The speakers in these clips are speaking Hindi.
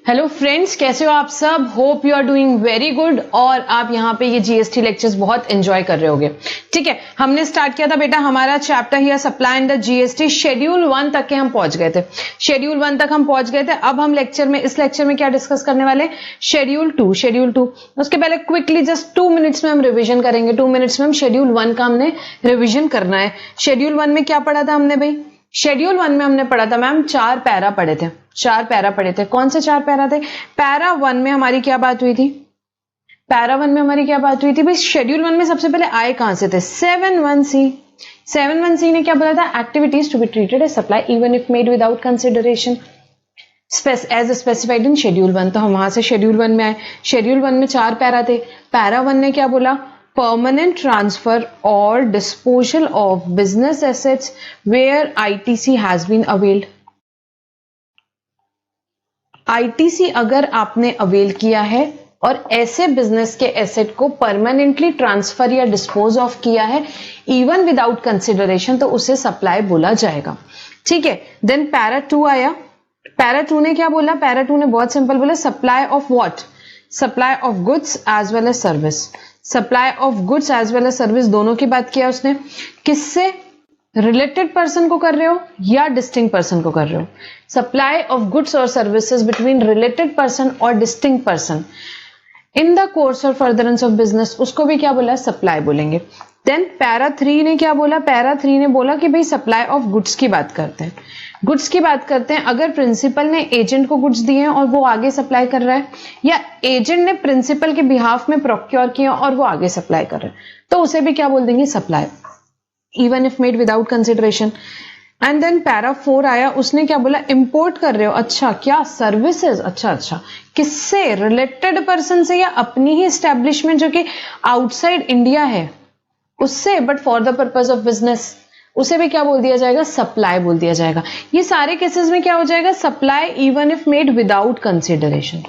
हेलो फ्रेंड्स, कैसे हो आप सब? Hope you are doing very good और आप यहाँ पे ये जीएसटी लेक्चर्स बहुत एंजॉय कर रहे होगे। ठीक है, हमने स्टार्ट किया था बेटा हमारा chapter here supply and the GST schedule 1 तक के हम पहुंच गए थे। शेड्यूल 1 तक हम पहुंच गए थे। अब हम इस लेक्चर में क्या डिस्कस करने वाले? शेड्यूल 2। उसके पहले क्विकली जस्ट 2 मिनट्स में हम रिविजन करेंगे। 2 मिनट्स में हम शेड्यूल 1 का हमने रिविजन करना है। शेड्यूल 1 में क्या पढ़ा था हमने भाई? शेड्यूल 1 में हमने पढ़ा था मैम 4 पैरा पढ़े थे। 4 पैरा पढ़े थे। कौन से 4 पैरा थे? पैरा 1 में हमारी क्या बात हुई थी? पैरा 1 में हमारी क्या बात हुई थी भाई? शेड्यूल 1 में सबसे पहले आए कहां से थे? 7(1)(c). 7(1)(c) ने क्या बोला था? Activities to be treated as supply even if made without consideration as specified in schedule 1। तो हम वहां से शेड्यूल 1 में आए। शेड्यूल 1 में 4 पैरा थे। पैरा 1 ने क्या बोला? Permanent transfer or disposal of business assets where ITC has been availed. ITC अगर आपने अवेल किया है और ऐसे बिजनेस के एसेट को परमानेंटली ट्रांसफर या डिस्पोज ऑफ किया है इवन विदाउट कंसिडरेशन, तो उसे सप्लाई बोला जाएगा। ठीक है, देन पैरा 2 आया। पैरा 2 ने क्या बोला? पैरा 2 ने बहुत सिंपल बोला, supply of what? Supply of goods as well as service. Supply of goods as well as service दोनों की बात किया उसने। किससे? रिलेटेड पर्सन को कर रहे हो या डिस्टिंक्ट पर्सन को कर रहे हो? सप्लाई ऑफ गुड्स और सर्विसेज बिटवीन रिलेटेड पर्सन और distinct person in the course और फर्दरेंस ऑफ बिजनेस, उसको भी क्या बोला? सप्लाई बोलेंगे। देन पैरा 3 ने क्या बोला? पैरा 3 ने बोला कि भाई सप्लाई ऑफ गुड्स की बात करते हैं। गुड्स की बात करते हैं अगर प्रिंसिपल ने एजेंट को गुड्स दिए हैं और वो आगे सप्लाई कर रहा है, या एजेंट ने प्रिंसिपल के बिहाफ में प्रोक्योर किए और वो आगे सप्लाई कर रहे हैं, तो उसे भी क्या बोल देंगे? Supply even if made without consideration. And then para 4 आया। उसने क्या बोला? इंपोर्ट कर रहे हो। अच्छा, क्या? सर्विसेज। अच्छा, किससे? रिलेटेड पर्सन से या अपनी ही एस्टेब्लिशमेंट जो कि आउटसाइड इंडिया है उससे, but for the purpose of business, उसे भी क्या बोल दिया जाएगा? सप्लाई बोल दिया जाएगा। ये सारे केसेस में क्या हो जाएगा? Supply even if made without consideration.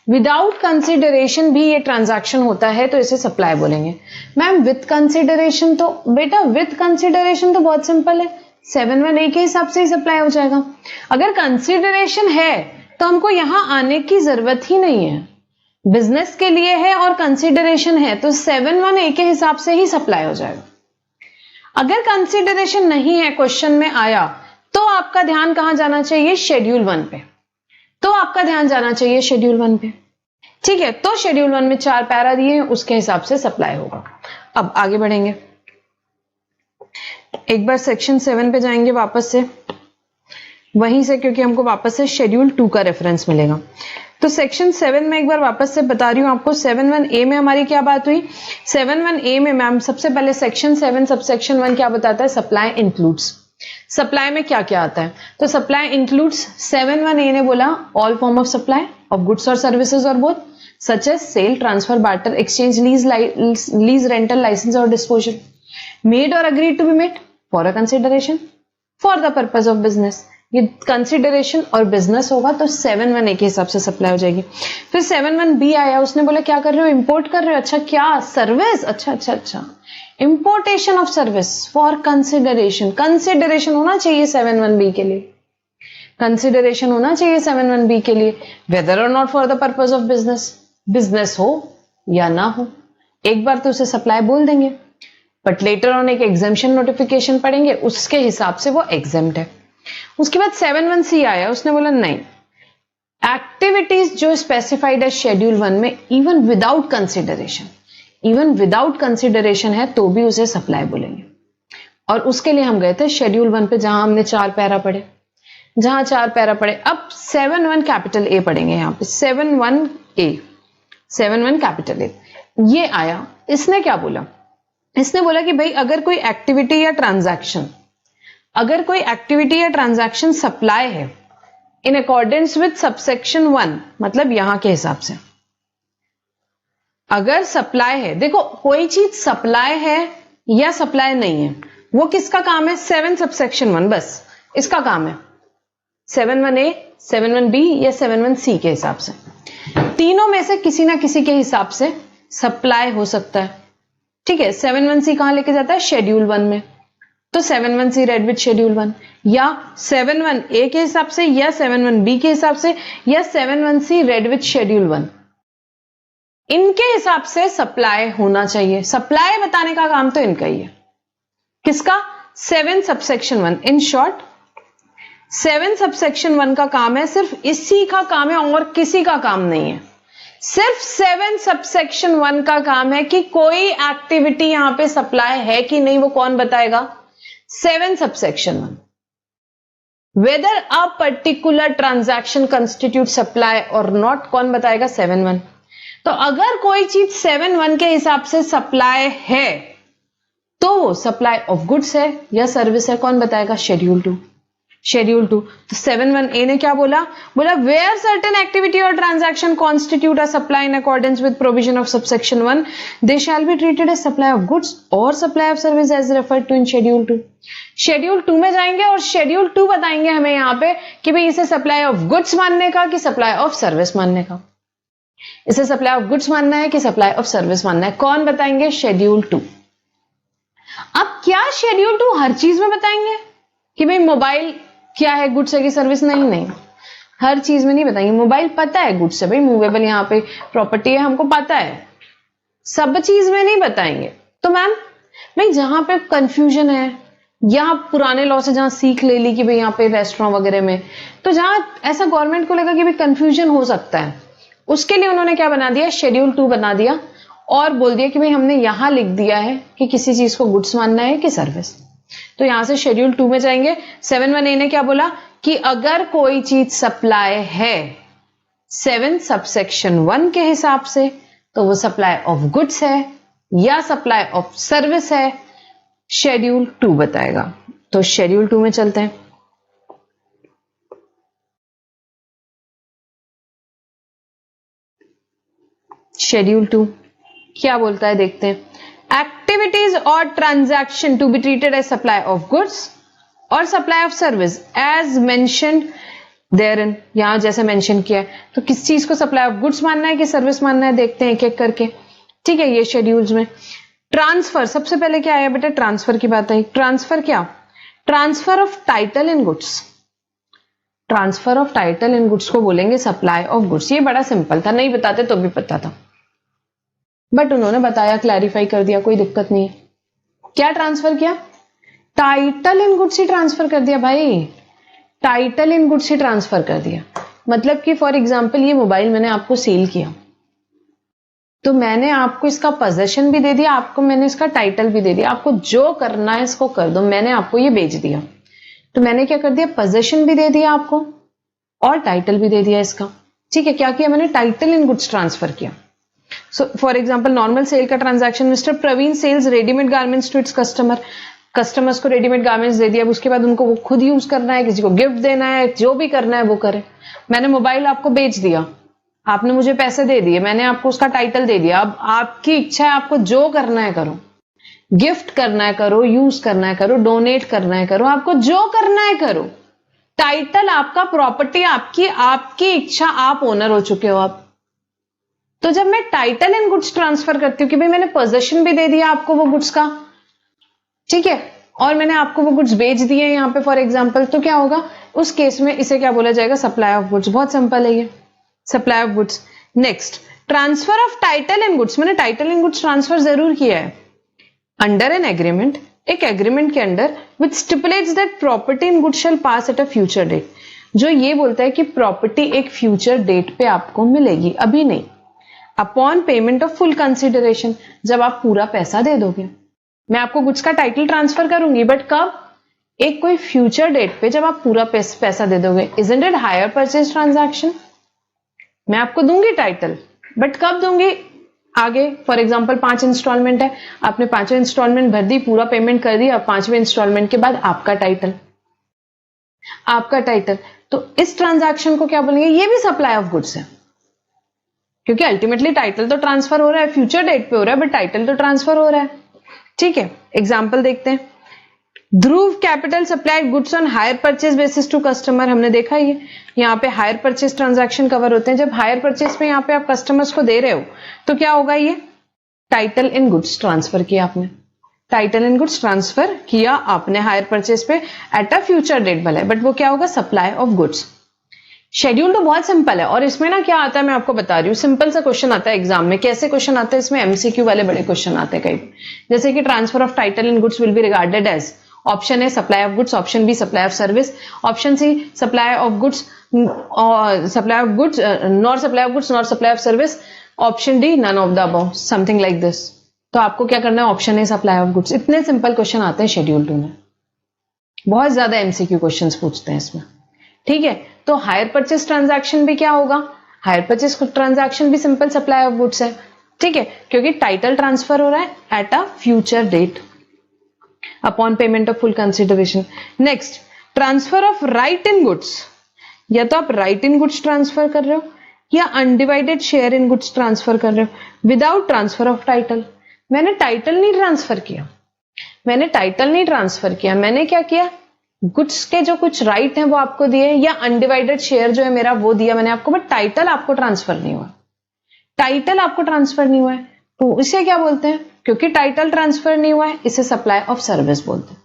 Without consideration भी ये ट्रांजैक्शन होता है तो इसे सप्लाई बोलेंगे। Ma'am with consideration? तो बेटा विथ कंसिडरेशन तो बहुत सिंपल है, 7(1)(a) के हिसाब से ही सप्लाई हो जाएगा। अगर कंसिडरेशन है तो हमको यहां आने की जरूरत ही नहीं है। बिजनेस के लिए है और कंसिडरेशन है तो 7(1)(a) के हिसाब से ही सप्लाई हो जाएगा। अगर कंसिडरेशन नहीं है, क्वेश्चन में आया, तो आपका ध्यान कहां जाना चाहिए? शेड्यूल 1 पे। तो आपका ध्यान जाना चाहिए शेड्यूल 1 पे। ठीक है, तो शेड्यूल 1 में 4 पैरा दिए हैं, उसके हिसाब से सप्लाई होगा। अब आगे बढ़ेंगे, एक बार सेक्शन 7 पे जाएंगे वापस से, वहीं से, क्योंकि हमको वापस से शेड्यूल 2 का रेफरेंस मिलेगा। तो सेक्शन 7 में एक बार वापस से बता रही हूं आपको। 7(1)(a) में हमारी क्या बात हुई? 7(1)(a) में मैम सबसे पहले सेक्शन 7 सबसेक्शन 1 क्या बताता है? Supply includes. सप्लाई में क्या क्या आता है? तो सप्लाई इंक्लूड्स 7(1)(a) ने बोला all form of supply of goods और सर्विसेज और both such as sale, transfer, barter, exchange, lease, rental, licence और डिस्पोजल, मेड और agreed to be made for a consideration for the purpose of business. ये कंसिडरेशन और बिजनेस होगा तो 7(1)(a) के हिसाब से सप्लाई हो जाएगी। फिर 7(1)(b) आया। उसने बोला क्या कर रहे हो? इंपोर्ट कर रहे हो। अच्छा, क्या? सर्विस। अच्छा, importation of service for consideration. Consideration होना चाहिए 7(1)(b) के लिए। कंसिडरेशन होना चाहिए 7(1)(b) के लिए, वेदर और not for the purpose of business. Business हो या ना हो, एक बार तो उसे सप्लाई बोल देंगे, बट लेटर ऑन एक एग्जेम्पशन नोटिफिकेशन पढ़ेंगे, उसके हिसाब से वो एग्जेम्प्ट है। उसके बाद 7(1)(c) आया। उसने बोला नहीं, एक्टिविटीज जो स्पेसिफाइड है शेड्यूल 1 में इवन विदाउट कंसिडरेशन है तो भी उसे सप्लाई बोलेंगे। और उसके लिए हम गए थे शेड्यूल 1 पे, जहां हमने 4 पैरा पढ़े। अब 7(1) कैपिटल ए पढ़ेंगे। यहां पे 7(1) कैपिटल ए ये आया। इसने क्या बोला? इसने बोला कि भाई अगर कोई एक्टिविटी या ट्रांजैक्शन सप्लाई है इन अकॉर्डेंस विद सबसेक्शन 1, मतलब यहां के हिसाब से अगर सप्लाई है, देखो कोई चीज सप्लाई है या सप्लाई नहीं है, वो किसका काम है? 7 सबसेक्शन 1, बस इसका काम है। 7(1)(a), 7(1)(b) या 7(1)(c) के हिसाब से, तीनों में से किसी ना किसी के हिसाब से सप्लाई हो सकता है। ठीक है, 7(1)(c) कहां लेके जाता है? शेड्यूल 1 में। तो 7(1)(c) रेड विद शेड्यूल 1। या 7(1)(a) के हिसाब से, या 7(1)(b) के हिसाब से, या 7(1)(c) रेड विथ शेड्यूल 1, इनके हिसाब से सप्लाई होना चाहिए। सप्लाई बताने का काम तो इनका ही है। किसका? 7 सबसेक्शन 1। इन शॉर्ट 7 सबसेक्शन 1 का काम है, सिर्फ इसी का काम है और किसी का काम नहीं है। सिर्फ 7 सबसेक्शन 1 का काम है कि कोई एक्टिविटी यहां पे सप्लाई है कि नहीं, वो कौन बताएगा? 7 subsection 1। Weather a particular transaction constitute supply और नॉट, कौन बताएगा? 7(1). तो अगर कोई चीज 7(1) के हिसाब से सप्लाई है तो वो सप्लाई ऑफ गुड्स है या सर्विस है, कौन बताएगा? शेड्यूल 2। शेड्यूल 2। तो 7(1)(a) ने क्या बोला? बोला वेयर सर्टेन एक्टिविटी और transaction constitute a supply in accordance with provision of subsection 1, they shall be treated as supply of goods और supply of service as referred to in schedule 2। Schedule 2 में जाएंगे और शेड्यूल 2 बताएंगे हमें यहां पे कि भाई इसे सप्लाई ऑफ गुड्स मानने का कि सप्लाई ऑफ सर्विस मानने का। इसे सप्लाई ऑफ गुड्स मानना है कि सप्लाई ऑफ सर्विस मानना है, कौन बताएंगे? शेड्यूल 2। अब क्या शेड्यूल 2 हर चीज में बताएंगे कि भाई मोबाइल क्या है, गुड्स है कि सर्विस? नहीं नहीं, हर चीज में नहीं बताएंगे। मोबाइल पता है गुड्स है, भाई मूवेबल यहां पे प्रॉपर्टी है, हमको पता है, सब चीज में नहीं बताएंगे। तो मैम भाई जहां पे कंफ्यूजन है, या पुराने लॉ से जहां सीख ले ली कि भाई यहाँ पे रेस्टोरेंट वगैरह में, तो जहां ऐसा गवर्नमेंट को लगा कि भाई कंफ्यूजन हो सकता है, उसके लिए उन्होंने क्या बना दिया? शेड्यूल 2 बना दिया और बोल दिया कि भाई हमने यहां लिख दिया है कि किसी चीज को गुड्स मानना है कि सर्विस। तो यहां से शेड्यूल 2 में जाएंगे। 7(1)(a) ने क्या बोला कि अगर कोई चीज सप्लाई है 7 सबसेक्शन 1 के हिसाब से तो वो सप्लाई ऑफ गुड्स है या सप्लाई ऑफ सर्विस है, शेड्यूल 2 बताएगा। तो शेड्यूल 2 में चलते हैं। शेड्यूल 2 क्या बोलता है देखते हैं। एक्टिविटीज और transaction to be treated as supply of goods और supply of service as mentioned therein, यहां जैसे मेंशन किया है। तो किस चीज को सप्लाई ऑफ गुड्स मानना है कि सर्विस मानना है, देखते हैं एक एक करके। ठीक है, ये शेड्यूल्स में ट्रांसफर, सबसे पहले क्या आया बेटा? ट्रांसफर की बात आई। ट्रांसफर क्या? Transfer of title in goods. Transfer of title in goods को बोलेंगे सप्लाई ऑफ गुड्स। ये बड़ा सिंपल था, नहीं बताते तो भी पता था, बट उन्होंने बताया, क्लैरिफाई कर दिया, कोई दिक्कत नहीं है। क्या ट्रांसफर किया? Title in goods he transfer कर दिया भाई, title in goods he transfer कर दिया। मतलब कि फॉर एग्जांपल ये मोबाइल मैंने आपको सेल किया, तो मैंने आपको इसका पोजेशन भी दे दिया, आपको मैंने इसका टाइटल भी दे दिया, आपको जो करना है इसको कर दो, मैंने आपको ये बेच दिया। तो मैंने क्या कर दिया? पोजेशन भी दे दिया आपको और टाइटल भी दे दिया इसका। ठीक है, क्या किया मैंने? टाइटल इन गुड्स ट्रांसफर किया। So for example normal sale का transaction, mister Praveen sells readymade garments to its customer, customers को रेडीमेड गारमेंट्स दे दिया, उसके बाद उनको वो खुद यूज करना है, किसी को गिफ्ट देना है, जो भी करना है वो करे। मैंने मोबाइल आपको बेच दिया, आपने मुझे पैसे दे दिए, मैंने आपको उसका टाइटल दे दिया। अब आपकी इच्छा है, आपको जो करना है करो, गिफ्ट करना है करो, यूज करना है करो, डोनेट करना है करो, आपको जो करना है करो। टाइटल आपका, प्रॉपर्टी आपकी, आपकी इच्छा, आप ओनर हो चुके हो आप। तो जब मैं टाइटल इन गुड्स ट्रांसफर करती हूँ कि भाई मैंने पोजेशन भी दे दिया आपको वो गुड्स का, ठीक है, और मैंने आपको वो गुड्स बेच दिए यहां पे फॉर एग्जांपल, तो क्या होगा उस केस में? इसे क्या बोला जाएगा? Supply of goods. बहुत सिंपल है ये, supply of goods. Next, transfer of title in goods. मैंने टाइटल इन गुड्स ट्रांसफर जरूर किया है अंडर एन एग्रीमेंट, एक एग्रीमेंट के under, which stipulates that property in goods shall pass at a future date, जो ये बोलता है कि प्रॉपर्टी एक फ्यूचर डेट पे आपको मिलेगी, अभी नहीं। Upon payment of full consideration, जब आप पूरा पैसा दे दोगे। मैं आपको गुड्स का टाइटल ट्रांसफर करूंगी, बट कब? एक कोई फ्यूचर डेट पे जब आप पूरा पैसा दे दोगे। Isn't it higher purchase transaction? मैं आपको दूंगी टाइटल, बट कब दूंगी? आगे। फॉर एग्जांपल 5 इंस्टॉलमेंट है, आपने 5 इंस्टॉलमेंट भर दी, पूरा पेमेंट कर दी, अब 5वें इंस्टॉलमेंट के बाद आपका टाइटल, आपका टाइटल। तो इस ट्रांजैक्शन को क्या बोलेंगे? ये भी सप्लाई ऑफ गुड्स है, क्योंकि अल्टीमेटली टाइटल तो ट्रांसफर हो रहा है, फ्यूचर डेट पे हो रहा है, बट टाइटल तो ट्रांसफर हो रहा है। ठीक है, एग्जांपल देखते हैं। Dhruv capital supplied goods on hire purchase basis to customer, हमने देखा ये, यहाँ पे हायर परचेज ट्रांजैक्शन कवर होते हैं। जब हायर परचेज पे यहाँ पे आप कस्टमर्स को दे रहे हो तो क्या होगा? ये टाइटल इन गुड्स ट्रांसफर किया आपने, टाइटल इन गुड्स ट्रांसफर किया आपने हायर परचेज पे एट अ फ्यूचर डेट भले, बट वो क्या होगा, सप्लाई ऑफ गुड्स। शेड्यूल तो बहुत सिंपल है, और इसमें ना क्या आता है मैं आपको बता रही हूँ, सिंपल सा क्वेश्चन आता है एग्जाम में। कैसे क्वेश्चन आते हैं इसमें, एमसीक्यू वाले बड़े क्वेश्चन आते हैं कई, जैसे कि transfer of title in goods will be regarded as, option A supply of goods, option B supply of service, option C supply of goods supply of goods not supply of goods not supply of service, option D none of the above, something like this. तो आपको क्या करना है, option A supply of goods. इतने सिंपल क्वेश्चन आते हैं शेड्यूल 2 में, बहुत ज्यादा एमसीक्यू क्वेश्चंस पूछते हैं इसमें, ठीक है। तो हायर परचेज ट्रांजैक्शन भी क्या होगा, हायर परचेज ट्रांजैक्शन भी सिंपल सप्लाई ऑफ गुड्स है, ठीक है, क्योंकि टाइटल ट्रांसफर हो रहा है at a future date upon payment of full consideration. Next, transfer of right in goods, या तो आप राइट इन गुड्स ट्रांसफर कर रहे हो या undivided share in goods transfer कर रहे हो विदाउट ट्रांसफर ऑफ टाइटल। मैंने टाइटल नहीं ट्रांसफर किया, मैंने टाइटल नहीं ट्रांसफर किया, मैंने क्या किया, गुड्स के जो कुछ राइट हैं वो आपको दिए, या अनडिवाइडेड शेयर जो है मेरा वो दिया मैंने आपको, बट टाइटल आपको ट्रांसफर नहीं हुआ, टाइटल आपको ट्रांसफर नहीं हुआ है, तो इसे क्या बोलते हैं, क्योंकि टाइटल ट्रांसफर नहीं हुआ है इसे सप्लाई ऑफ सर्विस बोलते हैं।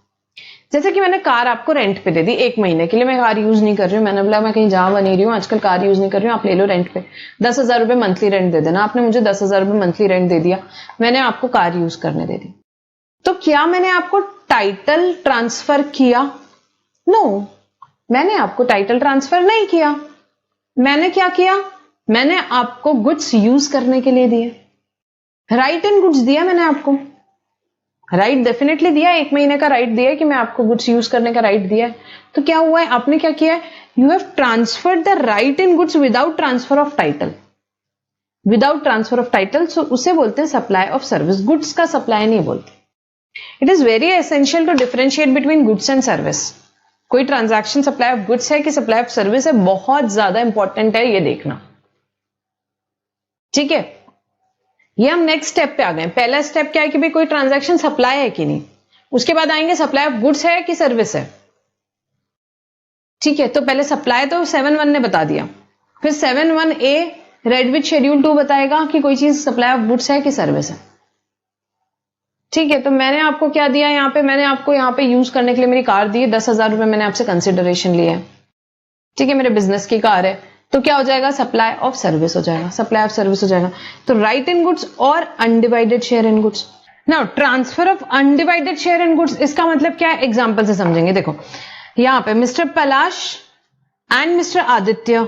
जैसे कि मैंने कार आपको रेंट पे दे दी 1 महीने के लिए, मैं कार यूज नहीं कर रही हूँ, मैंने बोला मैं कहीं जा नहीं रही हूँ आजकल, कार यूज नहीं कर रही हूँ, आप ले लो रेंट पे, 10,000 रुपए मंथली रेंट दे देना। आपने मुझे 10,000 रुपए मंथली रेंट दे दिया, मैंने आपको कार यूज करने दे दी, तो क्या मैंने आपको टाइटल ट्रांसफर किया? नो, मैंने आपको टाइटल ट्रांसफर नहीं किया। मैंने क्या किया, मैंने आपको गुड्स यूज करने के लिए दिए, राइट इन गुड्स दिया मैंने आपको, राइट डेफिनेटली दिया, 1 महीने का राइट दिया कि मैं आपको गुड्स यूज करने का राइट दिया है। तो क्या हुआ है, आपने क्या किया है, you have transferred the right in goods without transfer of title, without transfer of title, so उसे बोलते हैं सप्लाई ऑफ सर्विस, गुड्स का सप्लाई नहीं बोलते। It is very essential to differentiate between goods and service. कोई ट्रांजैक्शन सप्लाई ऑफ गुड्स है कि सप्लाई ऑफ सर्विस है, बहुत ज्यादा इंपॉर्टेंट है ये देखना, ठीक है। ये हम नेक्स्ट स्टेप पे आ गए। पहला स्टेप क्या है कि भाई कोई ट्रांजैक्शन सप्लाई है कि नहीं, उसके बाद आएंगे सप्लाई ऑफ गुड्स है कि सर्विस है, ठीक है। तो पहले सप्लाई तो 7.1 ने बता दिया, फिर 7.1A रेड विथ शेड्यूल 2 बताएगा कि कोई चीज सप्लाई ऑफ गुड्स है कि सर्विस है, ठीक है। तो मैंने आपको क्या दिया यहाँ पे, मैंने आपको यहाँ पे यूज करने के लिए मेरी कार दी है, 10,000 रुपए मैंने आपसे कंसिडरेशन लिया है, ठीक है, मेरे बिजनेस की कार है, तो क्या हो जाएगा, सप्लाई ऑफ सर्विस हो जाएगा, सप्लाई ऑफ सर्विस हो जाएगा। तो राइट इन गुड्स और undivided share in goods. Now transfer of undivided share in goods, इसका मतलब क्या है, एग्जांपल से समझेंगे। देखो यहां पे mister Palash and mister Aditya,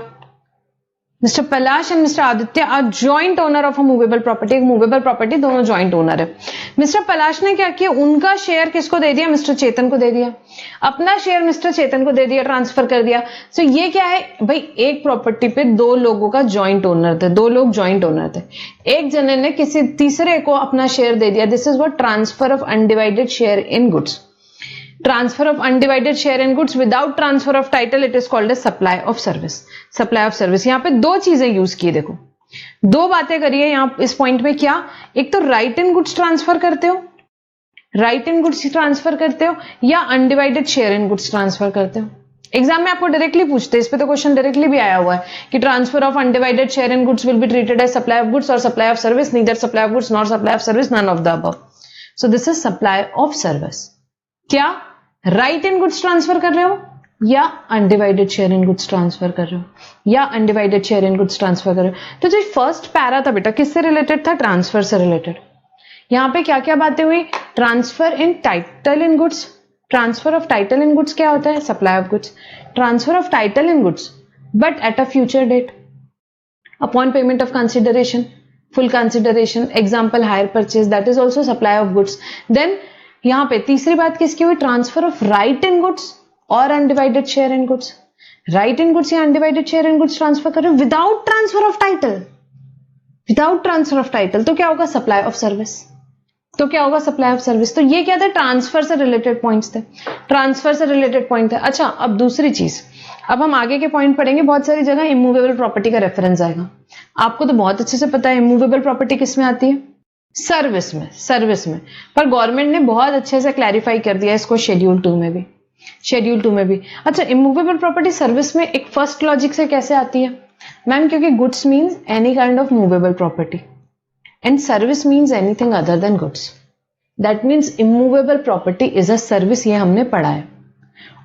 mister Palash and mister Aditya are joint owner of a movable property, एक मूवेबल प्रॉपर्टी दोनों जॉइंट ओनर है। मिस्टर पलाश ने क्या किया, उनका शेयर किसको दे दिया, मिस्टर चेतन को दे दिया, अपना शेयर मिस्टर चेतन को दे दिया, ट्रांसफर कर दिया। सो ये क्या है भाई, एक प्रॉपर्टी पे 2 लोगों का जॉइंट ओनर थे, 2 लोग जॉइंट ओनर थे, एक जने ने किसी तीसरे को अपना शेयर दे दिया। This is what transfer of undivided share in goods. Transfer of undivided share in goods without transfer of title, it is called as supply of service. Supply of service, यहां पे 2 चीजें यूज की, देखो 2 बातें करिए यहां इस पॉइंट में। क्या, एक तो राइट इन गुड्स ट्रांसफर करते हो, राइट इन गुड्स ट्रांसफर करते हो, या undivided share in goods transfer करते हो। एग्जाम में आपको डायरेक्टली पूछते हैं, इस पे तो क्वेश्चन डायरेक्टली भी आया हुआ है कि transfer of undivided share in goods will be treated as supply of goods और supply of service, neither supply of goods nor supply of service, none of the above. So this is supply of service. क्या राइट इन गुड्स ट्रांसफर कर रहे हो या undivided share in goods transfer कर रहे हो, या undivided share in goods transfer कर रहे हो। तो जो फर्स्ट पैरा था बेटा किससे रिलेटेड था, ट्रांसफर से रिलेटेड। यहां पे क्या क्या बातें हुई, transfer in title in goods, transfer of title in goods क्या होता है, supply of goods, transfer of title in goods but at a future date upon payment of consideration, full consideration, example hire purchase, that is also supply of goods. Then यहां पे तीसरी बात किसकी हुई, transfer of right in goods और undivided share in goods. Right in goods या undivided share in goods transfer कर रहे हो without transfer of title, without transfer of title, तो क्या होगा, सप्लाई ऑफ सर्विस। तो क्या होगा, सप्लाई ऑफ सर्विस। तो ये क्या था, ट्रांसफर से रिलेटेड पॉइंट्स थे, ट्रांसफर से रिलेटेड पॉइंट थे। अच्छा, अब दूसरी चीज, अब हम आगे के पॉइंट पढ़ेंगे, बहुत सारी जगह इमूवेबल प्रॉपर्टी का रेफरेंस आएगा। आपको तो बहुत अच्छे से पता है इमूवेबल प्रॉपर्टी किस में आती है, सर्विस में, सर्विस में। पर गवर्नमेंट ने बहुत अच्छे से क्लैरिफाई कर दिया इसको शेड्यूल 2 में भी, शेड्यूल 2 में भी। अच्छा, इमूवेबल प्रॉपर्टी सर्विस में एक फर्स्ट लॉजिक से कैसे आती है मैम, क्योंकि goods means any kind of movable property and service means anything other than goods. That means immovable property is a service, ये हमने पढ़ा है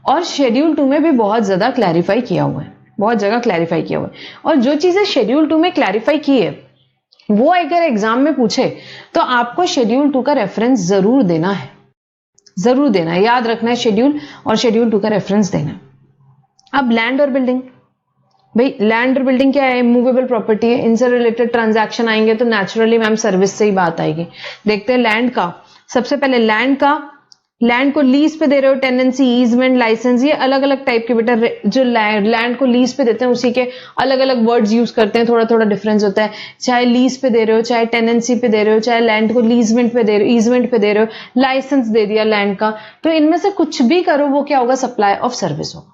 और शेड्यूल 2 में भी बहुत ज्यादा क्लैरिफाई किया हुआ है, बहुत जगह क्लैरिफाई किया हुआ है। और जो चीजें शेड्यूल 2 में क्लैरिफाई की है वो अगर एग्जाम में पूछे तो आपको शेड्यूल 2 का रेफरेंस जरूर देना है, जरूर देना है, याद रखना है शेड्यूल और शेड्यूल 2 का रेफरेंस देना है। अब लैंड और बिल्डिंग, भाई लैंड और बिल्डिंग क्या है, मूवेबल प्रॉपर्टी है, इनसे रिलेटेड ट्रांजैक्शन आएंगे तो नेचुरली मैम सर्विस से ही बात आएगी। देखते हैं लैंड का, सबसे पहले लैंड को लीज पे दे रहे हो, टेनेंसी, ईजमेंट, लाइसेंस, ये अलग अलग टाइप के बेटा जो लैंड को लीज पे देते हैं उसी के अलग अलग वर्ड्स यूज करते हैं, थोड़ा थोड़ा डिफरेंस होता है। चाहे लीज पे दे रहे हो, चाहे टेनेंसी पे दे रहे हो, चाहे लैंड को लीजमेंट पे दे रहे हो, ईजमेंट पे दे रहे हो, लाइसेंस दे दिया लैंड का, तो इनमें से कुछ भी करो वो क्या होगा, सप्लाई ऑफ सर्विस होगा।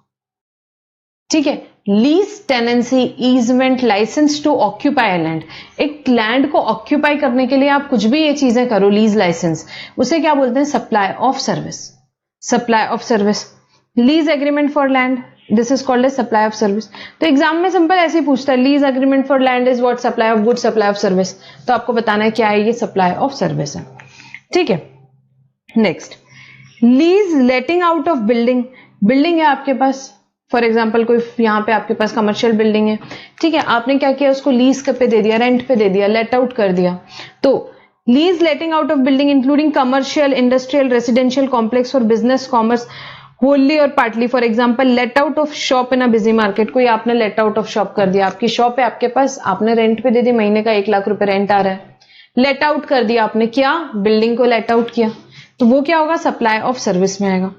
ठीक है, lease, tenancy, easement, licence to occupy land, एक लैंड को ऑक्यूपाई करने के लिए आप कुछ भी ये चीजें करो, लीज, लाइसेंस, उसे क्या बोलते हैं, supply of service, supply of service. Lease agreement for land, this is called as supply of service. तो एग्जाम में सिंपल ऐसे ही पूछता है, lease agreement for land is what, supply of good, supply of service, तो आपको बताना है क्या है, ये सप्लाई ऑफ सर्विस है। ठीक है, next lease letting out of building, building है आपके पास, फॉर एग्जाम्पल कोई यहां पे आपके पास कमर्शियल बिल्डिंग है, ठीक है, आपने क्या किया, उसको लीज पे दे दिया, रेंट पे दे दिया, लेट आउट कर दिया। तो lease letting out of building including commercial, industrial, residential complex for business, commerce, wholly और partly. For example let out of shop in a busy market, कोई आपने लेट आउट ऑफ शॉप कर दिया, आपकी शॉप है आपके पास, आपने रेंट पे दे दी, महीने का 1 लाख रुपए रेंट आ रहा है, लेट आउट कर दिया आपने, क्या, बिल्डिंग को लेट आउट किया, तो वो क्या होगा, सप्लाई ऑफ सर्विस में आएगा,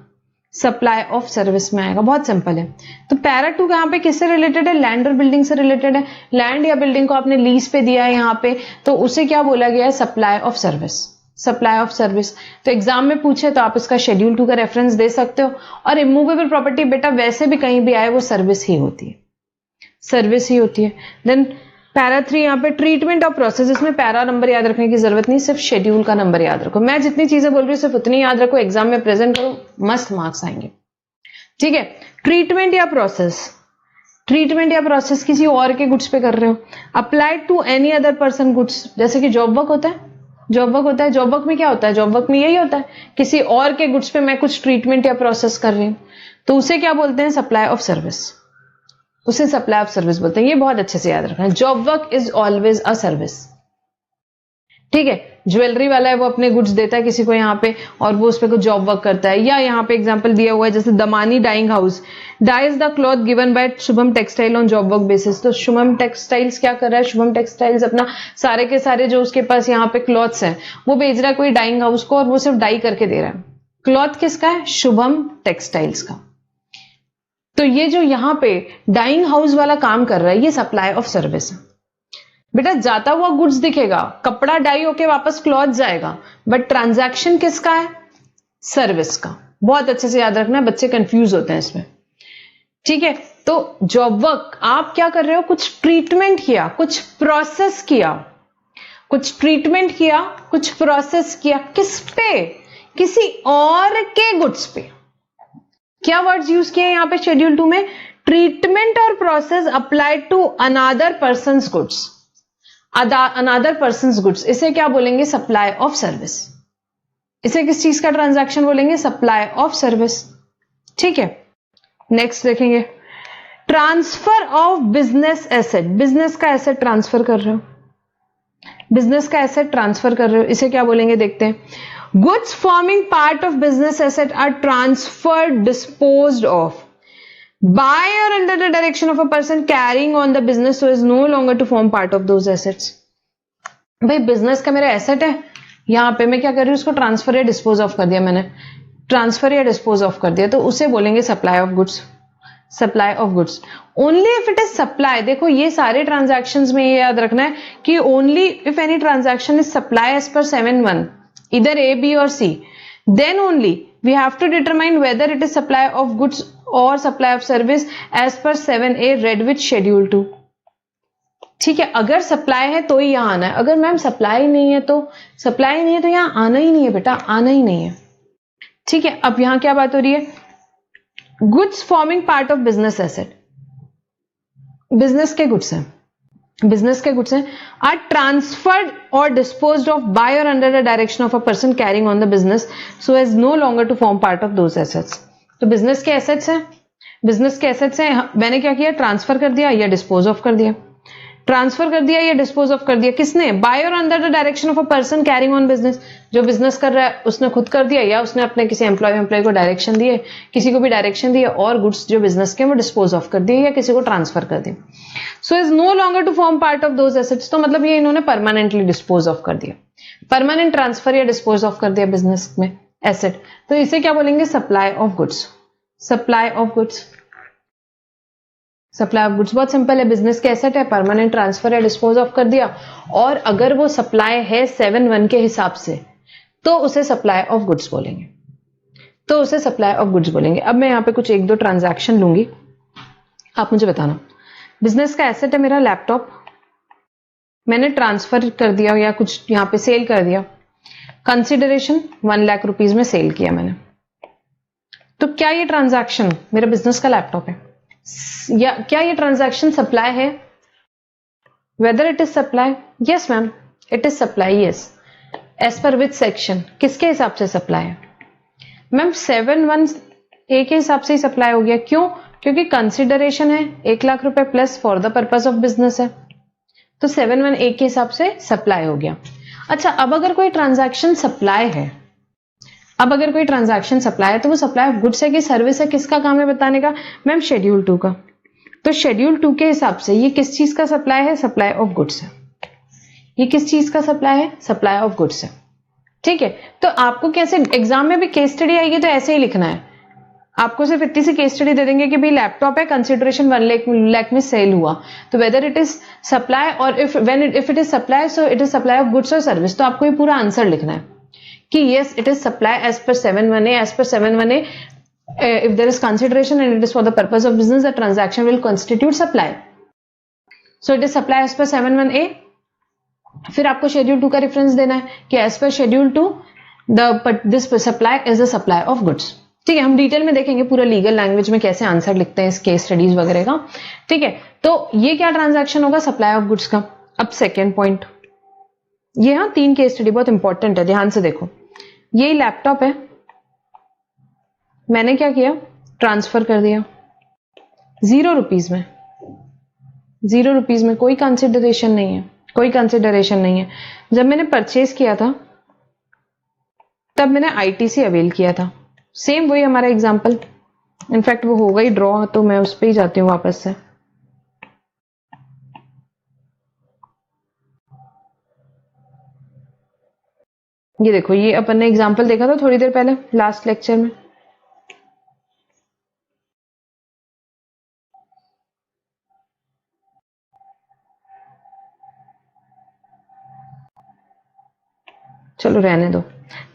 सप्लाई ऑफ सर्विस में आएगा, बहुत सिंपल है। तो पैरा 2 यहां पे किससे रिलेटेड है, लैंड और बिल्डिंग से रिलेटेड है। लैंड या बिल्डिंग को आपने लीज पे दिया है यहां पे, तो उसे क्या बोला गया है, supply of service, supply of service. तो एग्जाम में पूछे तो आप इसका शेड्यूल 2 का रेफरेंस दे सकते हो। और इमूवेबल प्रॉपर्टी बेटा वैसे भी कहीं भी आए वो सर्विस ही होती है, सर्विस ही होती है। देन पैरा 3 यहाँ पे ट्रीटमेंट ऑफ प्रोसेस, इसमें पैरा नंबर याद रखने की जरूरत नहीं, सिर्फ शेड्यूल का नंबर याद रखो। मैं जितनी चीजें बोल रही हूँ सिर्फ उतनी याद रखो, एग्जाम में प्रेजेंट करो, मस्त मार्क्स आएंगे। ठीक है, ट्रीटमेंट या प्रोसेस, ट्रीटमेंट या प्रोसेस किसी और के गुड्स पे कर रहे हो, applied to any other person goods, जैसे कि जॉब वर्क होता है, जॉब वर्क होता है, जॉब वर्क में क्या होता है, जॉब वर्क में यही होता है, किसी और के गुड्स पे मैं कुछ ट्रीटमेंट या प्रोसेस कर रही हूं, तो उसे क्या बोलते हैं, सप्लाई ऑफ सर्विस, उसे सप्लाई ऑफ सर्विस बोलते हैं। ये बहुत अच्छे से याद रखना, job work is always a service. ठीक है, ज्वेलरी वाला है वो अपने गुड्स देता है किसी को यहाँ पे और वो उस पे कुछ जॉब वर्क करता है। या यहाँ पे एग्जांपल दिया हुआ है जैसे Damani dyeing house dyes the cloth given by Shubham textile on job work basis. तो शुभम टेक्सटाइल्स क्या कर रहा है, शुभम टेक्सटाइल्स अपना सारे के सारे जो उसके पास यहाँ पे क्लॉथ्स हैं वो बेच रहा है कोई डाइंग हाउस को और वो सिर्फ डाई करके दे रहा है। क्लॉथ किसका है, शुभम टेक्सटाइल्स का। तो ये जो यहाँ पे डाइंग हाउस वाला काम कर रहा है ये सप्लाई ऑफ सर्विस है। बेटा जाता हुआ गुड्स दिखेगा, कपड़ा डाई होके वापस क्लॉथ जाएगा, बट ट्रांजैक्शन किसका है, सर्विस का। बहुत अच्छे से याद रखना है, बच्चे कंफ्यूज होते हैं इसमें। ठीक है, तो जॉब वर्क आप क्या कर रहे हो, कुछ ट्रीटमेंट किया, कुछ प्रोसेस किया, कुछ ट्रीटमेंट किया, कुछ प्रोसेस किया, किस पे, किसी और के गुड्स पे। क्या वर्ड्स यूज किए यहां पे शेड्यूल 2 में, ट्रीटमेंट और process applied to another person's goods, another person's goods, इसे क्या बोलेंगे, सप्लाई ऑफ सर्विस। इसे किस चीज का ट्रांजैक्शन बोलेंगे, सप्लाई ऑफ सर्विस। ठीक है, नेक्स्ट देखेंगे transfer of business asset, business का एसेट ट्रांसफर कर रहे हो, बिजनेस का एसेट ट्रांसफर कर रहे हो, इसे क्या बोलेंगे देखते हैं। Goods forming part of business asset are transferred disposed of by or under the direction of a person carrying on the business so is no longer to form part of those assets। भाई बिजनेस का मेरा एसेट है, यहां पे मैं क्या कर रही हूं, उसको ट्रांसफर या डिस्पोज ऑफ कर दिया मैंने, ट्रांसफर या डिस्पोज ऑफ कर दिया, तो उसे बोलेंगे supply of goods, supply of goods. Only if it is supply, देखो ये सारे ट्रांजैक्शंस में ये याद रखना है कि only if any transaction is supply as per 7(1) either A, B or C, then only we have to determine whether it is supply of goods or supply of service as per 7A read with schedule 2। ठीक है, अगर सप्लाई है तो ही यहां आना है, अगर मैम सप्लाई नहीं है तो, सप्लाई नहीं है तो यहां आना ही नहीं है बेटा, आना ही नहीं है। ठीक है, अब यहां क्या बात हो रही है, goods forming part of business asset, business के गुड्स हैं, बिजनेस के गुड्स हैं आर ट्रांसफर्ड और डिस्पोज्ड ऑफ बाय और under the direction of a person carrying on the business so as no longer to form part of those assets. तो बिजनेस के एसेट्स हैं, बिजनेस के एसेट्स हैं, मैंने क्या किया, ट्रांसफर कर दिया या डिस्पोज ऑफ कर दिया, ट्रांसफर कर दिया या डिस्पोज ऑफ कर दिया, किसने, बाय और under the direction of a person carrying on business, जो बिजनेस कर रहा है उसने खुद कर दिया या उसने अपने किसी एम्प्लॉय को डायरेक्शन दिए, किसी को भी डायरेक्शन दिए और गुड्स जो बिजनेस के वो डिस्पोज ऑफ कर दिए या किसी को ट्रांसफर कर दिए। So is no longer to form part of those assets, तो मतलब ये इन्होंने परमानेंटली डिस्पोज ऑफ कर दिया, परमानेंट ट्रांसफर या डिस्पोज ऑफ कर दिया बिजनेस में एसेट, तो इसे क्या बोलेंगे, supply of goods. Supply of goods, supply of goods बहुत सिंपल है, बिजनेस के एसेट है, परमानेंट ट्रांसफर या डिस्पोज ऑफ कर दिया, और अगर वो सप्लाई है 7(1) के हिसाब से तो उसे सप्लाई ऑफ गुड्स बोलेंगे, तो उसे सप्लाई ऑफ गुड्स बोलेंगे। अब मैं यहां पे कुछ 1-2 ट्रांजैक्शन लूंगी, आप मुझे बताना। बिजनेस का एसेट है मेरा लैपटॉप, मैंने ट्रांसफर कर दिया या कुछ यहां पे सेल कर दिया, कंसिडरेशन 1 लाख रुपीज में सेल किया मैंने, तो क्या ये ट्रांजैक्शन मेरा बिजनेस का लैपटॉप है या क्या ये ट्रांजैक्शन सप्लाई है? Whether it is supply, yes ma'am it is supply, yes. As per which section, किसके हिसाब से सप्लाई है मैम? 7(1) के हिसाब से ही सप्लाई हो गया, क्यों? क्योंकि कंसिडरेशन है 1 लाख रुपए plus for the purpose of business है, तो 7(1) के हिसाब से सप्लाई हो गया। अच्छा, अब अगर कोई ट्रांजैक्शन सप्लाई है, अब अगर कोई ट्रांजैक्शन सप्लाई है तो वो सप्लाई ऑफ गुड्स है कि सर्विस है, किसका काम है बताने का? मैम शेड्यूल 2 का। तो शेड्यूल 2 के हिसाब से ये किस चीज का सप्लाई है? सप्लाई ऑफ गुड्स है। ये किस चीज का सप्लाई है? सप्लाई ऑफ गुड्स है। ठीक है, तो आपको कैसे एग्जाम में भी केस स्टडी आएगी तो ऐसे ही लिखना है, आपको सिर्फ इतनी सी केस स्टडी दे देंगे कि भाई लैपटॉप है, कंसिडरेशन 1 लाख में सेल हुआ, तो वेदर इट इज सप्लाई और if it is supply so it is supply of goods और सर्विस, तो आपको ये पूरा आंसर लिखना है कि yes it is supply as per 7(1) as per 7(1) if there is consideration and it is for the purpose of business the transaction will constitute supply, so it is supply as per 7(1)(a। फिर आपको शेड्यूल 2 का रेफरेंस देना है कि as per schedule 2 this supply is a supply of goods। ठीक है, हम डिटेल में देखेंगे पूरा लीगल लैंग्वेज में कैसे आंसर लिखते हैं इस केस स्टडीज वगैरह का। ठीक है, तो ये क्या ट्रांजैक्शन होगा? सप्लाई ऑफ गुड्स का। अब सेकेंड पॉइंट, ये हाँ 3 केस स्टडी बहुत इंपॉर्टेंट है, ध्यान से देखो। ये लैपटॉप है, मैंने क्या किया? ट्रांसफर कर दिया 0 रुपीज में, 0 रुपीज में, कोई कंसिडरेशन नहीं है, कोई कंसिडरेशन नहीं है। जब मैंने परचेज किया था तब मैंने आईटीसी अवेल किया था, सेम वही हमारा एग्जाम्पल, इनफैक्ट वो होगा ही ड्रॉ, तो मैं उस पर ही जाती हूँ वापस से। ये देखो, ये अपन ने एग्जाम्पल देखा था थोड़ी देर पहले लास्ट लेक्चर में। चलो रहने दो,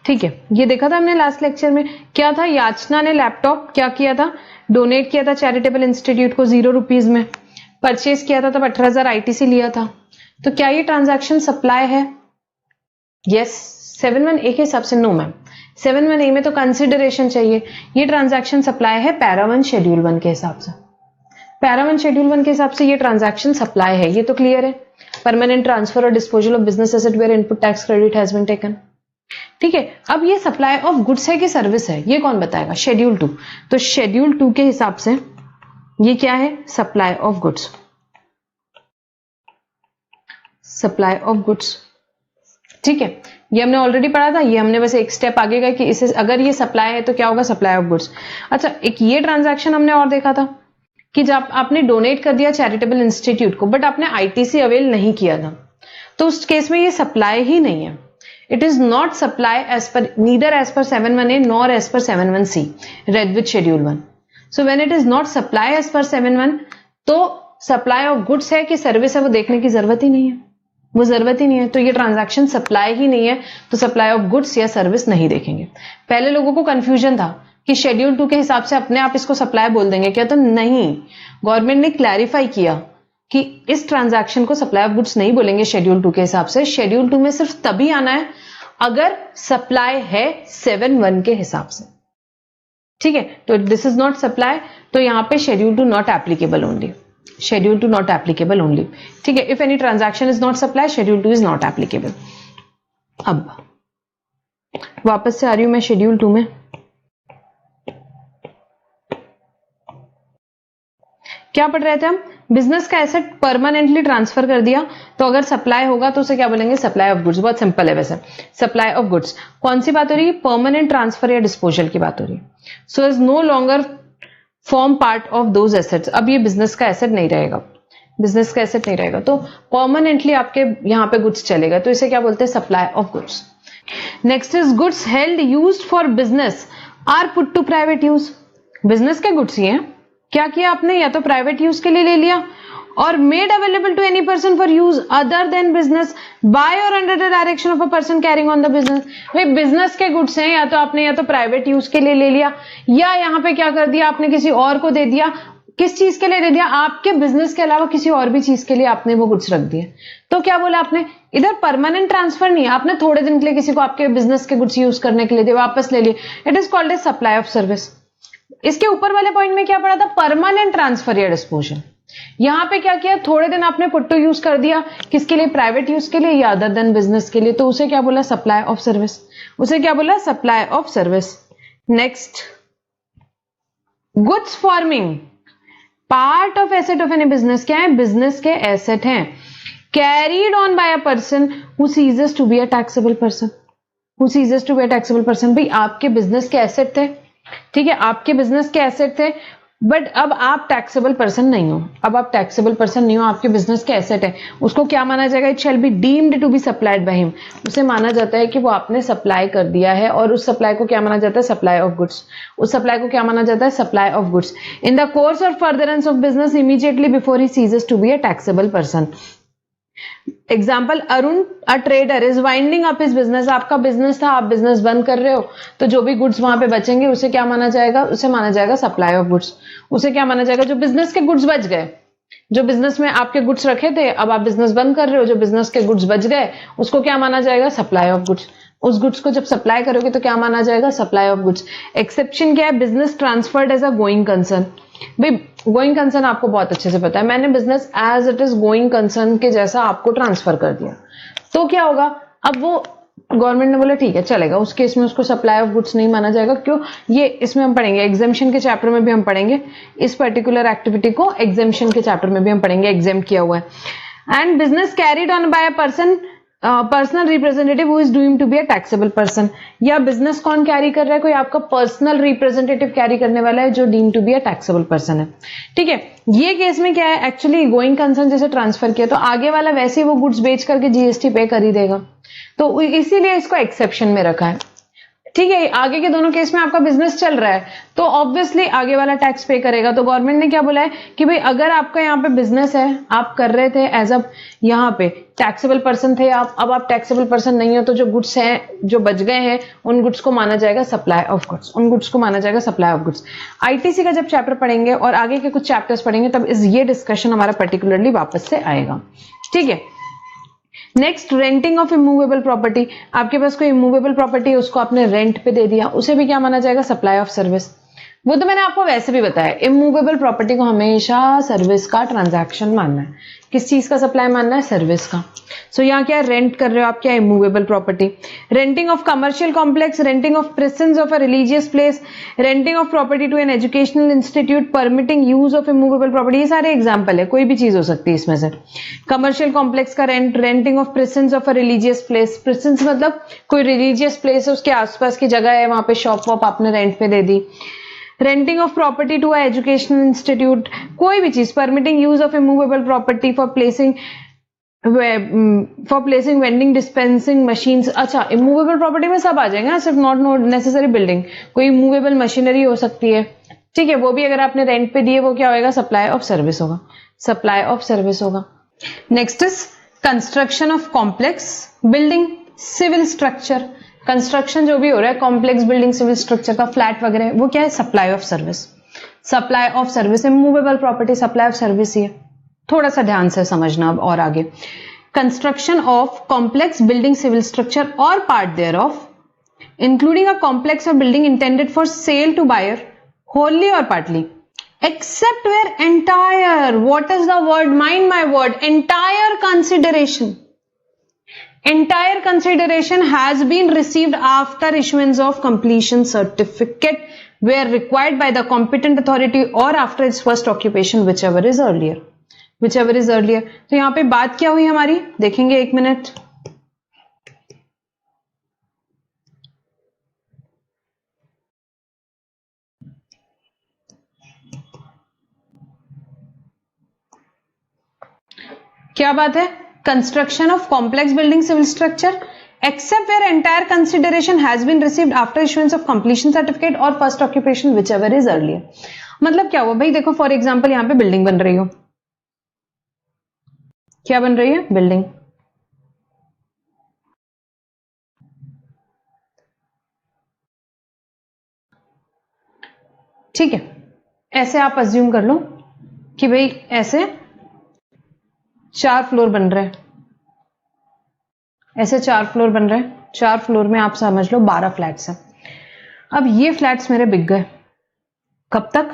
ठीक है। ये देखा था हमने लास्ट लेक्चर में, क्या था? याचना ने लैपटॉप क्या किया था? डोनेट किया था चैरिटेबल इंस्टीट्यूट को 0 रुपीज में, परचेज किया था तब 18,000 आईटीसी लिया था, तो क्या ये ट्रांजैक्शन सप्लाई है? यस। 7(1) के हिसाब से नो मैम, 7(1) में तो कंसिडरेशन चाहिए, ये ट्रांजैक्शन सप्लाई है पैरा 1 शेड्यूल 1 के हिसाब से, पैरा 1 शेड्यूल 1 के हिसाब से ये ट्रांजैक्शन सप्लाई है, ये तो क्लियर है। परमानेंट ट्रांसफर और disposal of business asset where input tax credit has been taken. ठीक है, अब ये सप्लाई ऑफ गुड्स है कि सर्विस है, ये कौन बताएगा? शेड्यूल 2। तो शेड्यूल 2 के हिसाब से ये क्या है? Supply of goods, supply of goods. ठीक है, ये हमने ऑलरेडी पढ़ा था, ये हमने बस एक स्टेप आगे गए कि इसे अगर ये सप्लाई है तो क्या होगा? Supply of goods. अच्छा, एक ये ट्रांजैक्शन हमने और देखा था कि जब आपने डोनेट कर दिया चैरिटेबल इंस्टीट्यूट को बट आपने आईटीसी अवेल नहीं किया था, तो उस केस में ये सप्लाई ही नहीं है। It is not supply as per neither as per 7(1) nor as per 7(1)(c read with schedule 1। So when it is not supply as per 7(1) तो सप्लाई ऑफ गुड्स है कि सर्विस है वो देखने की जरूरत ही नहीं है, वो जरूरत ही नहीं है, तो ये ट्रांजैक्शन सप्लाई ही नहीं है, तो सप्लाई ऑफ गुड्स या सर्विस नहीं देखेंगे। पहले लोगों को कंफ्यूजन था कि शेड्यूल 2 के हिसाब से अपने आप इसको सप्लाई बोल देंगे क्या, तो नहीं, गवर्नमेंट ने क्लैरिफाई किया कि इस ट्रांजैक्शन को सप्लाई ऑफ गुड्स नहीं बोलेंगे शेड्यूल 2 के हिसाब से। शेड्यूल 2 में सिर्फ तभी आना है अगर सप्लाई है 7(1) के हिसाब से। ठीक है, तो दिस इज नॉट सप्लाई, तो यहां पे schedule 2 not applicable only. Schedule two not applicable only, ठीक है। If any transaction is not supply, schedule two is not applicable. अब वापस से आ रही हूं मैं शेड्यूल 2 में। क्या पढ़ रहे थे हम? बिजनेस का एसेट परमानेंटली ट्रांसफर कर दिया, तो अगर सप्लाई होगा तो उसे क्या बोलेंगे? Supply of goods. बहुत सिंपल है वैसे, सप्लाई ऑफ गुड्स। कौन सी बात हो रही है? परमानेंट ट्रांसफर या डिस्पोजल की बात हो रही है। So is no longer form part of those assets. अब ये बिजनेस का एसेट नहीं रहेगा, बिजनेस का एसेट नहीं रहेगा, तो परमानेंटली आपके यहां पे गुड्स चलेगा, तो इसे क्या बोलते हैं? Supply of goods. Next is goods held used for business are put to private use. Business के गुड्स ही हैं, क्या किया आपने? या तो प्राइवेट यूज के लिए ले लिया, और made available to any person for use other than business by और under the direction of a person carrying on the business. भाई बिजनेस के गुड्स हैं, या तो आपने या तो प्राइवेट यूज के लिए ले लिया, या यहां पे क्या कर दिया आपने? किसी और को दे दिया। किस चीज के लिए दे दिया? आपके बिजनेस के अलावा किसी और भी चीज के लिए आपने वो गुड्स रख दिए। तो क्या बोला आपने? इधर परमानेंट ट्रांसफर नहीं है, आपने थोड़े दिन के लिए किसी को आपके बिजनेस के गुड्स यूज करने के लिए दिए, वापस ले लिए। It is called a supply of service. इसके ऊपर वाले पॉइंट में क्या पढ़ा था? परमानेंट ट्रांसफर या डिस्पोजल। यहां पे क्या किया? थोड़े दिन आपने पुट टू यूज कर दिया, किसके लिए? प्राइवेट यूज के लिए या अदर देन बिजनेस के लिए, तो उसे क्या बोला? Supply of service. उसे क्या बोला? Supply of service. Next, goods forming part of asset of any business. क्या है? बिजनेस के एसेट हैं, carried on by a person who ceases to be a taxable person. Who ceases to be a taxable person. भाई आपके बिजनेस के एसेट थे, ठीक है, आपके बिजनेस के एसेट थे, बट अब आप टैक्सेबल पर्सन नहीं हो। अब आप टैक्सेबल पर्सन नहीं हो, आपके बिजनेस के एसेट है, उसको क्या माना जाएगा? It shall be deemed to be supplied by him. उसे माना जाता है कि वो आपने सप्लाई कर दिया है, और उस सप्लाई को क्या माना जाता है? Supply of goods. उस सप्लाई को क्या माना जाता है? Supply of goods. In the course और furtherance of business immediately before he ceases to be a taxable person. Example, Arun a trader is winding up his business. आपका बिजनेस था, आप बिजनेस बंद कर रहे हो, तो जो भी गुड्स वहां पे बचेंगे उसे क्या माना जाएगा? उसे माना जाएगा सप्लाई ऑफ गुड्स। उसे क्या माना जाएगा? जो बिजनेस के गुड्स बच गए, जो बिजनेस में आपके गुड्स रखे थे, अब आप बिजनेस बंद कर रहे हो, जो बिजनेस के गुड्स बच गए, उसको क्या माना जाएगा? Supply of goods. उस गुड्स को जब सप्लाई करोगे तो क्या माना जाएगा? Supply of goods. एक्सेप्शन क्या है? Business transferred as a going concern. भाई गोइंग कंसर्न आपको बहुत अच्छे से पता है, मैंने business as it is going concern के जैसा आपको ट्रांसफर कर दिया, तो क्या होगा? अब वो गवर्नमेंट ने बोला ठीक है चलेगा, उस केस में उसको सप्लाई ऑफ गुड्स नहीं माना जाएगा। क्यों? ये इसमें हम पढ़ेंगे, एग्जेम्पशन के चैप्टर में भी हम पढ़ेंगे इस पर्टिकुलर एक्टिविटी को, एग्जेम्पशन के चैप्टर में भी हम पढ़ेंगे, एग्जेम किया हुआ है। And business carried on by a person personal representative who is doing to be a taxable person. या बिजनेस कौन कैरी कर रहा है? कोई आपका पर्सनल रिप्रेजेंटेटिव कैरी करने वाला है जो deem to be a taxable person है, ठीक है। ये केस में क्या है? एक्चुअली गोइंग कंसर्न जैसे ट्रांसफर किया, तो आगे वाला वैसे ही वो गुड्स बेच करके जीएसटी पे कर ही देगा, तो इसीलिए इसको एक्सेप्शन में रखा है, ठीक है। आगे के दोनों केस में आपका बिजनेस चल रहा है, तो ऑब्वियसली आगे वाला टैक्स पे करेगा। तो गवर्नमेंट ने क्या बोला है कि भाई अगर आपका यहाँ पे बिजनेस है, आप कर रहे थे एज अ यहाँ पे टैक्सेबल पर्सन थे आप, अब आप टैक्सेबल पर्सन नहीं हो, तो जो गुड्स हैं जो बच गए हैं उन गुड्स को माना जाएगा सप्लाई ऑफ गुड्स। उन गुड्स को माना जाएगा सप्लाई ऑफ गुड्स। आईटीसी का जब चैप्टर पढ़ेंगे और आगे के कुछ चैप्टर्स पढ़ेंगे तब ये डिस्कशन हमारा पर्टिकुलरली वापस से आएगा, ठीक है। Next, renting of immovable property. आपके पास कोई इमूवेबल प्रॉपर्टी है, उसको आपने रेंट पे दे दिया, उसे भी क्या माना जाएगा? Supply of service. वो तो मैंने आपको वैसे भी बताया, इमूवेबल प्रॉपर्टी को हमेशा सर्विस का ट्रांजैक्शन मानना है। किस चीज का सप्लाई मानना है? सर्विस का। सो यहाँ क्या रेंट कर रहे हो आप? क्या? Immovable property. Renting of commercial complex, renting of presence of a religious place, renting of property to an educational institute, permitting use of immovable property. ये सारे एग्जाम्पल है, कोई भी चीज हो सकती है इसमें से। कमर्शियल कॉम्प्लेक्स का rent, renting of presence of a religious place, presence मतलब कोई रिलीजियस प्लेस है, उसके आसपास की जगह है, वहां पे शॉप वॉप आपने रेंट पे दे दी। Renting of property to educational institute, कोई भी चीज। Permitting use of immovable property for placing vending dispensing machines. अच्छा, इमूवेबल प्रॉपर्टी में सब आ जाएंगे, सिर्फ नॉट नेसेसरी बिल्डिंग, कोई इमूवेबल मशीनरी हो सकती है, ठीक है, वो भी अगर आपने रेंट पे दिए, वो क्या होगा? सप्लाई ऑफ सर्विस होगा, सप्लाई ऑफ सर्विस होगा। Next is construction of complex building civil structure. Construction जो भी हो रहा है कॉम्प्लेक्स बिल्डिंग सिविल स्ट्रक्चर का, फ्लैट वगैरह, वो क्या है? Supply of service. Supply of service, immovable property supply of service ही है। थोड़ा सा ध्यान से समझना अब और आगे। Construction of complex building civil structure और part thereof, including a complex और building intended for sale to buyer wholly और partly. except where entire, what is the word, mind my word, entire consideration has been received after issuance of completion certificate where required by the competent authority or after its first occupation, whichever is earlier. तो यहां पे बात क्या हुई हमारी, देखेंगे 1 मिनट. क्या बात है, construction of complex building civil structure except where entire consideration has been received after issuance of completion certificate और first occupation whichever is earlier. मतलब क्या हुआ भाई, देखो फॉर एग्जांपल यहां पे बिल्डिंग बन रही हो, क्या बन रही है, बिल्डिंग. ठीक है, ऐसे आप अज्यूम कर लो कि भाई ऐसे 4 फ्लोर बन रहे हैं, ऐसे 4 फ्लोर बन रहे हैं, 4 फ्लोर में आप समझ लो 12 फ्लैट्स हैं. अब ये फ्लैट्स मेरे बिक गए, कब तक,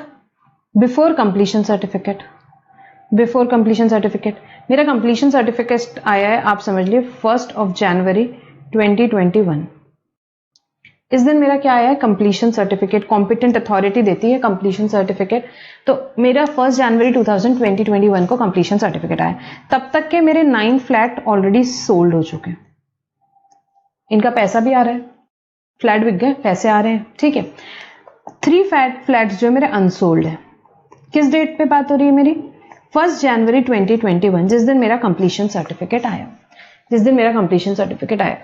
बिफोर कंप्लीशन सर्टिफिकेट. मेरा कंप्लीशन सर्टिफिकेट आया है, आप समझ लिए 1 जनवरी 2021. इस दिन मेरा क्या आया है, कंप्लीशन सर्टिफिकेट. कॉम्पिटेंट अथॉरिटी देती है कंप्लीशन सर्टिफिकेट, तो मेरा 1 जनवरी 2021 को कंप्लीशन सर्टिफिकेट आया. तब तक के मेरे 9 फ्लैट ऑलरेडी सोल्ड हो चुके हैं, इनका पैसा भी आ रहा है, फ्लैट बिक गए, पैसे आ रहे हैं. ठीक है, 3 फ्लैट्स जो मेरे अनसोल्ड है. किस डेट पे बात हो रही है मेरी, 1 जनवरी 2021, जिस दिन मेरा कंप्लीशन सर्टिफिकेट आया.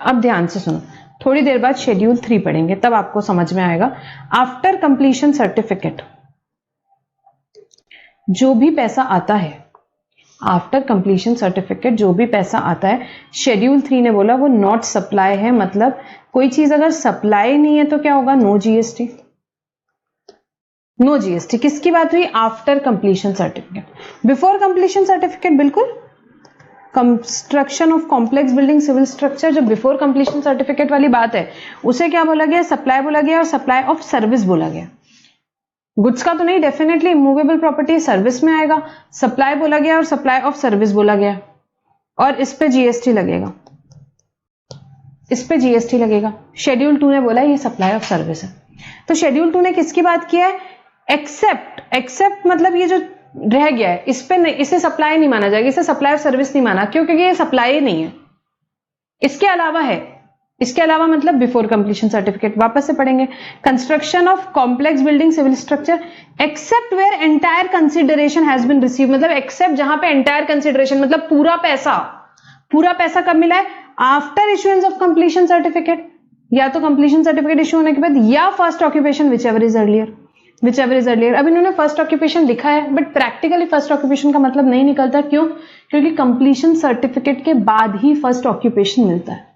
अब ध्यान से सुनो, थोड़ी देर बाद शेड्यूल 3 पढ़ेंगे, तब आपको समझ में आएगा. आफ्टर कंप्लीशन सर्टिफिकेट जो भी पैसा आता है, शेड्यूल 3 ने बोला वो नॉट सप्लाई है. मतलब कोई चीज अगर सप्लाई नहीं है तो क्या होगा, नो जीएसटी. किसकी बात हुई, after completion certificate. Before completion certificate बिल्कुल construction of complex building civil structure, जो बिफोर कंप्लीशन सर्टिफिकेट वाली बात है उसे क्या बोला गया, सप्लाई बोला गया और सप्लाई ऑफ सर्विस बोला गया. गुड्स का तो नहीं, डेफिनेटली इमूवेबल प्रॉपर्टी सर्विस में आएगा. सप्लाई बोला गया और सप्लाई ऑफ सर्विस बोला गया, और इस पे जीएसटी लगेगा. शेड्यूल 2 ने बोला ये सप्लाई ऑफ सर्विस है. तो शेड्यूल 2 ने किसकी बात किया है, एक्सेप्ट मतलब ये जो रह गया है इस पे नहीं, इसे सप्लाई नहीं माना जाएगा, इसे सप्लाई ऑफ सर्विस नहीं माना. क्यों, क्योंकि ये सप्लाई नहीं है, इसके अलावा मतलब बिफोर कंप्लीशन सर्टिफिकेट. वापस से पढ़ेंगे, construction of complex building civil structure except where entire consideration has been receive. मतलब एक्सेप्ट जहां पे एंटायर कंसिडरेशन मतलब पूरा पैसा कब मिला है, after issuance of completion certificate, या तो कंप्लीशन सर्टिफिकेट इशू होने के बाद, या first occupation whichever is earlier. अब इन्होंने फर्स्ट ऑक्यूपेशन लिखा है, बट प्रैक्टिकली फर्स्ट ऑक्यूपेशन का मतलब नहीं निकलता. क्यों, क्योंकि कंप्लीशन सर्टिफिकेट के बाद ही फर्स्ट ऑक्यूपेशन मिलता है.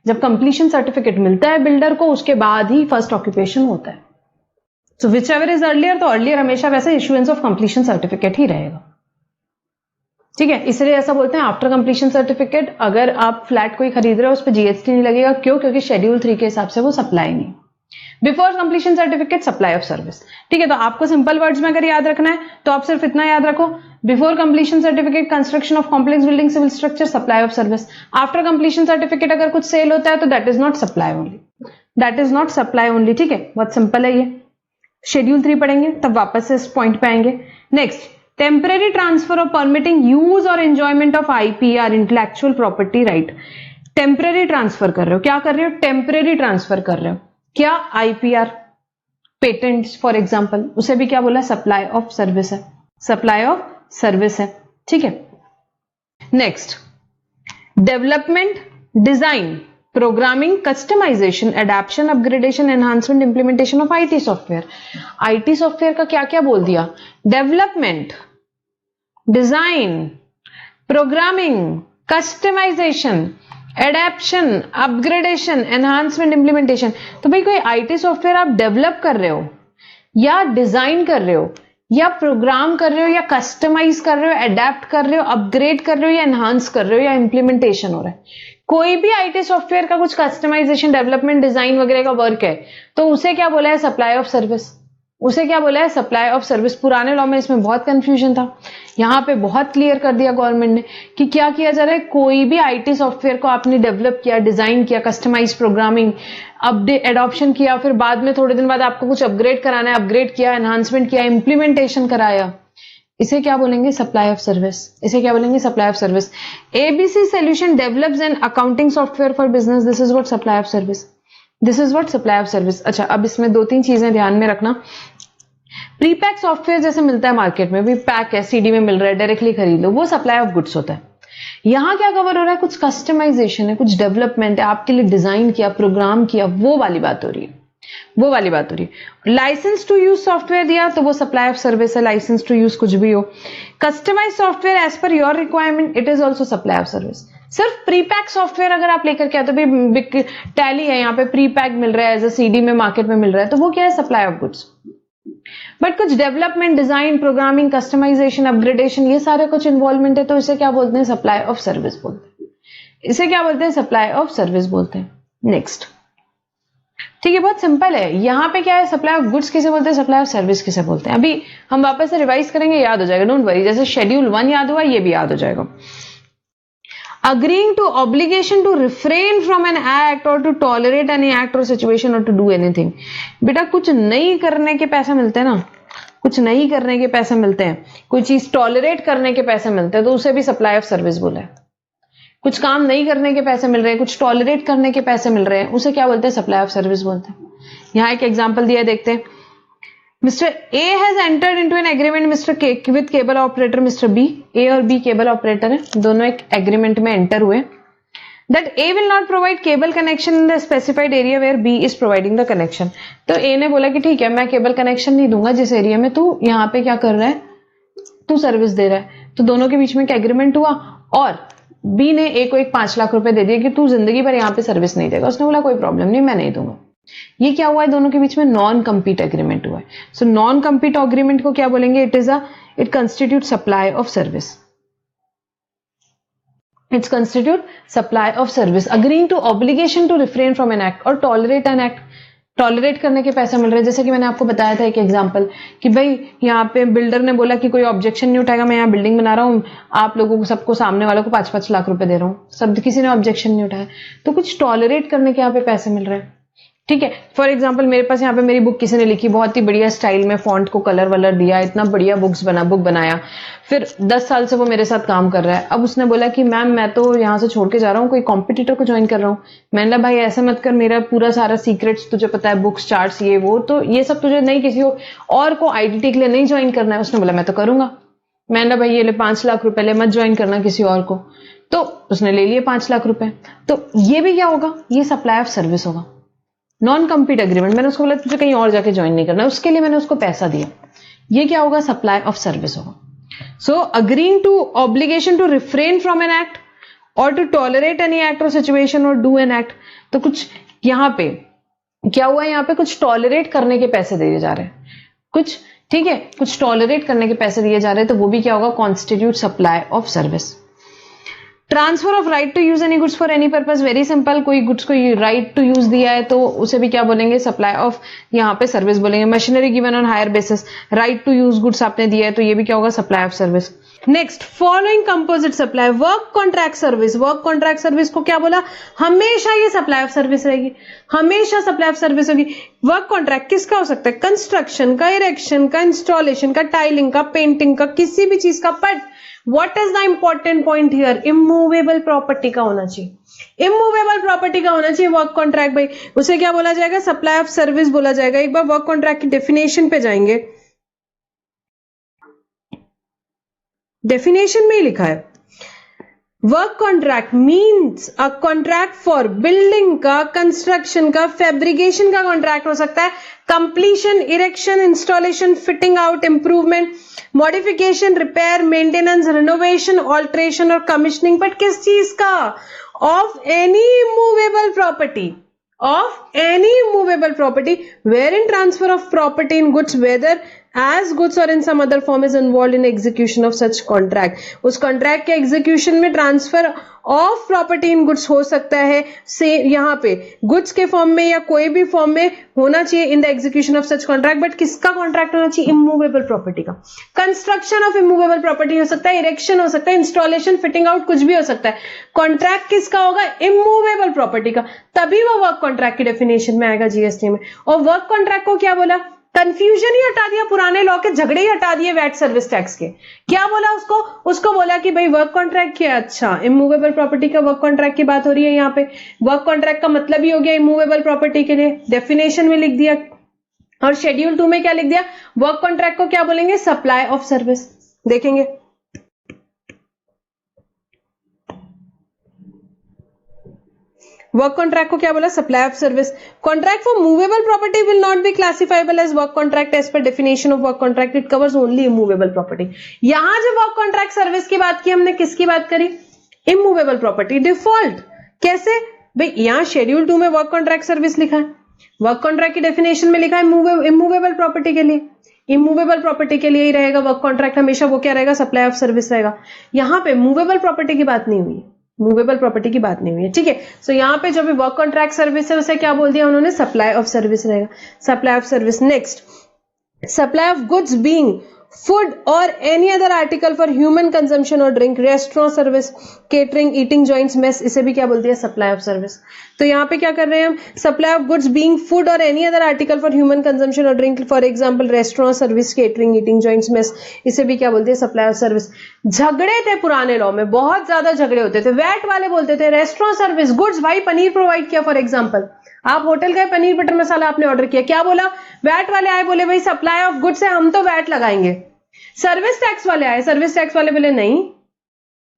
जब कंप्लीशन सर्टिफिकेट मिलता है बिल्डर को, उसके बाद ही फर्स्ट ऑक्यूपेशन होता है. सो व्हिचएवर इज अर्लियर, तो अर्लियर हमेशा वैसे इशुएंस ऑफ कंप्लीशन सर्टिफिकेट ही रहेगा. ठीक है, इसलिए ऐसा बोलते हैं आफ्टर कंप्लीशन सर्टिफिकेट अगर आप फ्लैट कोई खरीद रहे हो उस पर जीएसटी नहीं लगेगा. क्यों, क्योंकि शेड्यूल 3 के हिसाब से वो सप्लाई नहीं. Before completion certificate supply of service. ठीक है, तो आपको सिंपल वर्ड्स में अगर याद रखना है तो आप सिर्फ इतना याद रखो, before completion certificate construction of complex building civil structure supply of service. After completion certificate अगर कुछ सेल होता है तो that is not supply only. ठीक है, बहुत सिंपल है ये. शेड्यूल 3 पढ़ेंगे तब वापस से इस पॉइंट पे आएंगे. Next, temporary transfer of permitting use और enjoyment of IPR intellectual property right. Temporary transfer कर रहे हो, क्या कर रहे हो, टेम्परेरी ट्रांसफर कर रहे हो. क्या, आईपीआर, पेटेंट्स फॉर एग्जांपल, उसे भी क्या बोला, सप्लाई ऑफ सर्विस है. ठीक है, next, development, design, programming, customisation, adaption, upgradation, enhancement, implementation of IT software. IT software का क्या क्या बोल दिया, development, design, programming, customisation, adaption, upgradation, enhancement, implementation. तो भाई कोई आईटी सॉफ्टवेयर आप डेवलप कर रहे हो या डिजाइन कर रहे हो या प्रोग्राम कर रहे हो या कस्टमाइज कर रहे हो, एडेप्ट कर रहे हो, अपग्रेड कर रहे हो या एनहांस कर रहे हो या इंप्लीमेंटेशन हो रहा है, कोई भी आईटी सॉफ्टवेयर का कुछ कस्टमाइजेशन, डेवलपमेंट, डिजाइन वगैरह का वर्क है तो उसे क्या बोला है, सप्लाई ऑफ सर्विस. उसे क्या बोला है, सप्लाई ऑफ सर्विस। पुराने लॉ में इसमें बहुत कंफ्यूजन था, यहां पे बहुत क्लियर कर दिया गवर्नमेंट ने कि क्या किया जा रहा है। कोई भी आईटी सॉफ्टवेयर को आपने डेवलप किया, डिजाइन किया, कस्टमाइज प्रोग्रामिंग, अपडेट एडॉप्शन किया, फिर बाद में थोड़े दिन बाद आपको कुछ अपग्रेड कराना है, अपग्रेड किया, एनहांसमेंट किया, इंप्लीमेंटेशन कराया, इसे क्या बोलेंगे, सप्लाई ऑफ सर्विस। इसे क्या बोलेंगे, supply of service. ABC solution develops an accounting software for business, this is what supply of service, this is what supply of service. अच्छा, अब इसमें 2-3 चीजें ध्यान में रखना। प्रीपैक सॉफ्टवेयर जैसे मिलता है मार्केट में, भी पैक है, सीडी में मिल रहा है, डायरेक्टली खरीद लो, वो सप्लाई ऑफ गुड्स होता है। यहां क्या कवर हो रहा है, कुछ कस्टमाइजेशन है, कुछ डेवलपमेंट है, आपके लिए डिजाइन किया, प्रोग्राम किया, वो वाली बात हो रही है, वो वाली बात हो रही है। लाइसेंस टू यूज सॉफ्टवेयर दिया तो वो सप्लाई ऑफ सर्विस है, लाइसेंस टू यूज कुछ भी हो। Customise software as per your requirement, it is also supply of service. सिर्फ प्रीपैक सॉफ्टवेयर अगर आप लेकर के आते हो, भी टैली है, यहाँ पे प्रीपैक मिल रहा है, एज अ सीडी में मार्केट में मिल रहा है, तो वो क्या है, सप्लाई ऑफ गुड्स। बट कुछ development, design, programming, customisation, upgradation, ये सारे कुछ इन्वॉल्वमेंट है, तो इसे क्या बोलते हैं, सप्लाई ऑफ सर्विस बोलते हैं। इसे क्या बोलते हैं, सप्लाई ऑफ सर्विस बोलते हैं। नेक्स्ट, ठीक है, बहुत सिंपल है। यहां पे क्या है, सप्लाई ऑफ गुड्स किसे बोलते हैं, सप्लाई ऑफ सर्विस किसे बोलते हैं। अभी हम वापस से रिवाइज करेंगे, याद हो जाएगा, डोंट वरी। जैसे शेड्यूल 1 याद हुआ, ये भी याद हो जाएगा। Agreeing to obligation to refrain from an act or to tolerate any act or situation or to do anything। बेटा कुछ नहीं करने के पैसे मिलते हैं ना, कुछ नहीं करने के पैसे मिलते हैं, कोई चीज टॉलरेट करने के पैसे मिलते हैं, तो उसे भी सप्लाई ऑफ सर्विस बोला है। कुछ काम नहीं करने के पैसे मिल रहे हैं, कुछ टॉलरेट करने के पैसे मिल रहे हैं, उसे क्या बोलते हैं, सप्लाई ऑफ सर्विस बोलते हैं। यहां एक एग्जांपल दिया है, देखते हैं। Mr. A has entered into an agreement Mr. K with cable operator Mr. B। A और B केबल ऑपरेटर है, दोनों एक एग्रीमेंट में एंटर हुए। That A will not provide cable connection in the specified area where B is providing the connection। तो A ने बोला कि ठीक है, मैं केबल कनेक्शन नहीं दूंगा जिस एरिया में तू यहाँ पे क्या कर रहा है, तू सर्विस दे रहा है। तो दोनों के बीच में एक एग्रीमेंट हुआ और B ने A को एक 5 लाख रुपए दे दिए कि तू जिंदगी भर यहाँ पे सर्विस नहीं देगा। उसने बोला कोई प्रॉब्लम नहीं, मैं नहीं दूंगा। ये क्या हुआ है, दोनों के बीच में नॉन कम्पीट एग्रीमेंट हुआ है। सो नॉन कम्पीट एग्रीमेंट को क्या बोलेंगे, it constitute supply of service. It's constitute supply of service. Agreeing to obligation to refrain from an act और टॉलरेट एन एक्ट, टॉलरेट करने के पैसे मिल रहे हैं। जैसे कि मैंने आपको बताया था एक एग्जांपल कि भाई यहाँ पे बिल्डर ने बोला कि कोई ऑब्जेक्शन नहीं उठाएगा, मैं यहाँ बिल्डिंग बना रहा हूँ, आप लोगों को सबको, सामने वालों को 5-5 लाख रुपए दे रहा हूँ, सब किसी ने ऑब्जेक्शन नहीं उठाया, तो कुछ टॉलरेट करने के यहाँ पे पैसे मिल रहे हैं। ठीक है, फॉर एग्जाम्पल मेरे पास यहाँ पे मेरी बुक किसी ने लिखी, बहुत ही बढ़िया स्टाइल में, फॉन्ट को कलर वलर दिया, इतना बढ़िया बुक बनाया, फिर 10 साल से वो मेरे साथ काम कर रहा है। अब उसने बोला कि मैम मैं तो यहाँ से छोड़ के जा रहा हूँ, कोई कॉम्पिटिटर को ज्वाइन कर रहा हूँ। मैंने कहा भाई ऐसा मत कर, मेरा पूरा सारा सीक्रेट्स तुझे पता है, बुक्स, चार्ट्स, ये वो, तो ये सब तुझे नहीं, किसी और को आईडीटी के लिए नहीं ज्वाइन करना है। उसने बोला मैं तो करूंगा। मैंने कहा भाई ये ले 5 लाख रुपए ले, मत ज्वाइन करना किसी और को। तो उसने ले लिए 5 लाख रुपए। तो ये भी क्या होगा, ये सप्लाई ऑफ सर्विस होगा, नॉन कम्पीट एग्रीमेंट। मैंने उसको बोला तुझे कहीं और जाके ज्वाइन नहीं करना, उसके लिए मैंने उसको पैसा दिया, ये क्या होगा, सप्लाई ऑफ सर्विस होगा। So agreeing to obligation to refrain from an act और टू टॉलरेट एनी एक्ट और सिचुएशन और डू एन एक्ट, तो कुछ यहां पे क्या हुआ, यहां पे कुछ टॉलरेट करने के पैसे दिए जा रहे हैं, कुछ, ठीक है, कुछ टॉलरेट करने के पैसे दिए जा रहे हैं, तो वो भी क्या होगा, constitute supply of service. Transfer of right to use any goods for any purpose, very simple, कोई गुड्स को राइट टू यूज दिया है तो उसे भी क्या बोलेंगे, सप्लाई ऑफ यहाँ पे सर्विस बोलेंगे। Machinery given on hire basis, right to use goods आपने दिया है तो ये भी क्या होगा, supply of service. Next, following composite supply, work contract service. Work contract service को क्या बोला, हमेशा ये सप्लाई ऑफ सर्विस रहेगी, हमेशा सप्लाई ऑफ सर्विस होगी। वर्क कॉन्ट्रैक्ट किसका हो सकता है, कंस्ट्रक्शन का, इरेक्शन का, इंस्टॉलेशन का, टाइलिंग का, पेंटिंग का, किसी भी चीज का। But what is the important point here, immovable property का होना चाहिए, इमूवेबल प्रॉपर्टी का होना चाहिए वर्क कॉन्ट्रैक्ट। भाई उसे क्या बोला जाएगा, सप्लाई ऑफ सर्विस बोला जाएगा। एक बार वर्क कॉन्ट्रैक्ट की डेफिनेशन पे जाएंगे, डेफिनेशन में ही लिखा है, work contract means a contract for building का, कंस्ट्रक्शन का, फैब्रिकेशन का कॉन्ट्रैक्ट हो सकता है, completion, erection, installation, fitting out, improvement, modification, repair, maintenance, renovation, alteration और कमिश्निंग। बट किस चीज का, of any movable property, of any movable property wherein transfer of property in goods whether as goods or in some other form is involved in execution of such contract. उस contract के execution में transfer of property in goods हो सकता है से यहाँ पे goods के form में या कोई भी form में होना चाहिए in the execution of such contract. but किसका contract होना चाहिए? immovable property का. construction of immovable property हो सकता है, erection हो सकता है, installation, fitting out कुछ भी हो सकता है. contract किसका होगा? immovable property का. तभी वो work contract की definition में आएगा जीएसटी में. और work contract को क्या बोला? कंफ्यूजन ही हटा दिया, पुराने लॉ के झगड़े ही हटा दिए वैट सर्विस टैक्स के. क्या बोला उसको बोला कि भाई वर्क कॉन्ट्रैक्ट क्या? अच्छा, इमूवेबल प्रॉपर्टी का वर्क कॉन्ट्रैक्ट की बात हो रही है यहाँ पे. वर्क कॉन्ट्रैक्ट का मतलब ही हो गया इमूवेबल प्रॉपर्टी के लिए. डेफिनेशन में लिख दिया और शेड्यूल 2 में क्या लिख दिया? वर्क कॉन्ट्रैक्ट को क्या बोलेंगे? Supply of service. देखेंगे वर्क कॉन्ट्रैक्ट को क्या बोला? Supply of service. Contract for movable property will not be classifiable as work contract as per definition of work contract. It covers only immovable property. यहां जो वर्क कॉन्ट्रैक्ट सर्विस की बात की हमने, किसकी बात करी? Immovable property. डिफॉल्ट कैसे भाई? यहां शेड्यूल 2 में वर्क कॉन्ट्रैक्ट सर्विस लिखा है, वर्क कॉन्ट्रैक्ट की डेफिनेशन में लिखा है इमूवेबल प्रॉपर्टी के लिए. इमूवेबल प्रॉपर्टी के लिए ही रहेगा वर्क कॉन्ट्रैक्ट, हमेशा वो क्या रहेगा? सप्लाई ऑफ सर्विस रहेगा. यहां पे मूवेबल प्रॉपर्टी की बात नहीं हुई, मूवेबल प्रॉपर्टी की बात नहीं हुई है. ठीक है, सो यहाँ पे जो भी वर्क कॉन्ट्रैक्ट सर्विस है उसे क्या बोल दिया उन्होंने? सप्लाई ऑफ सर्विस रहेगा. Supply of service. Next, supply of goods being food और any other article for human consumption और drink. Restaurant service, catering, eating joints, mess, इसे भी क्या बोल दिया? Supply of service. तो यहाँ पे क्या कर रहे हैं हम? Supply of goods being food और any other article for human consumption और drink, for example restaurant service, catering, eating joints, mess, इसे भी क्या बोलते हैं? Supply of service. झगड़े थे पुराने लॉ में, बहुत ज्यादा झगड़े होते थे. वैट वाले बोलते थे रेस्टोरेंट सर्विस गुड्स, भाई पनीर प्रोवाइड किया फॉर एग्जाम्पल, आप होटल गए, पनीर बटर मसाला आपने ऑर्डर किया, क्या बोला? वैट वाले आए, बोले भाई सप्लाई ऑफ गुड्स है, हम तो वैट लगाएंगे. सर्विस टैक्स वाले आए, सर्विस टैक्स वाले बोले नहीं,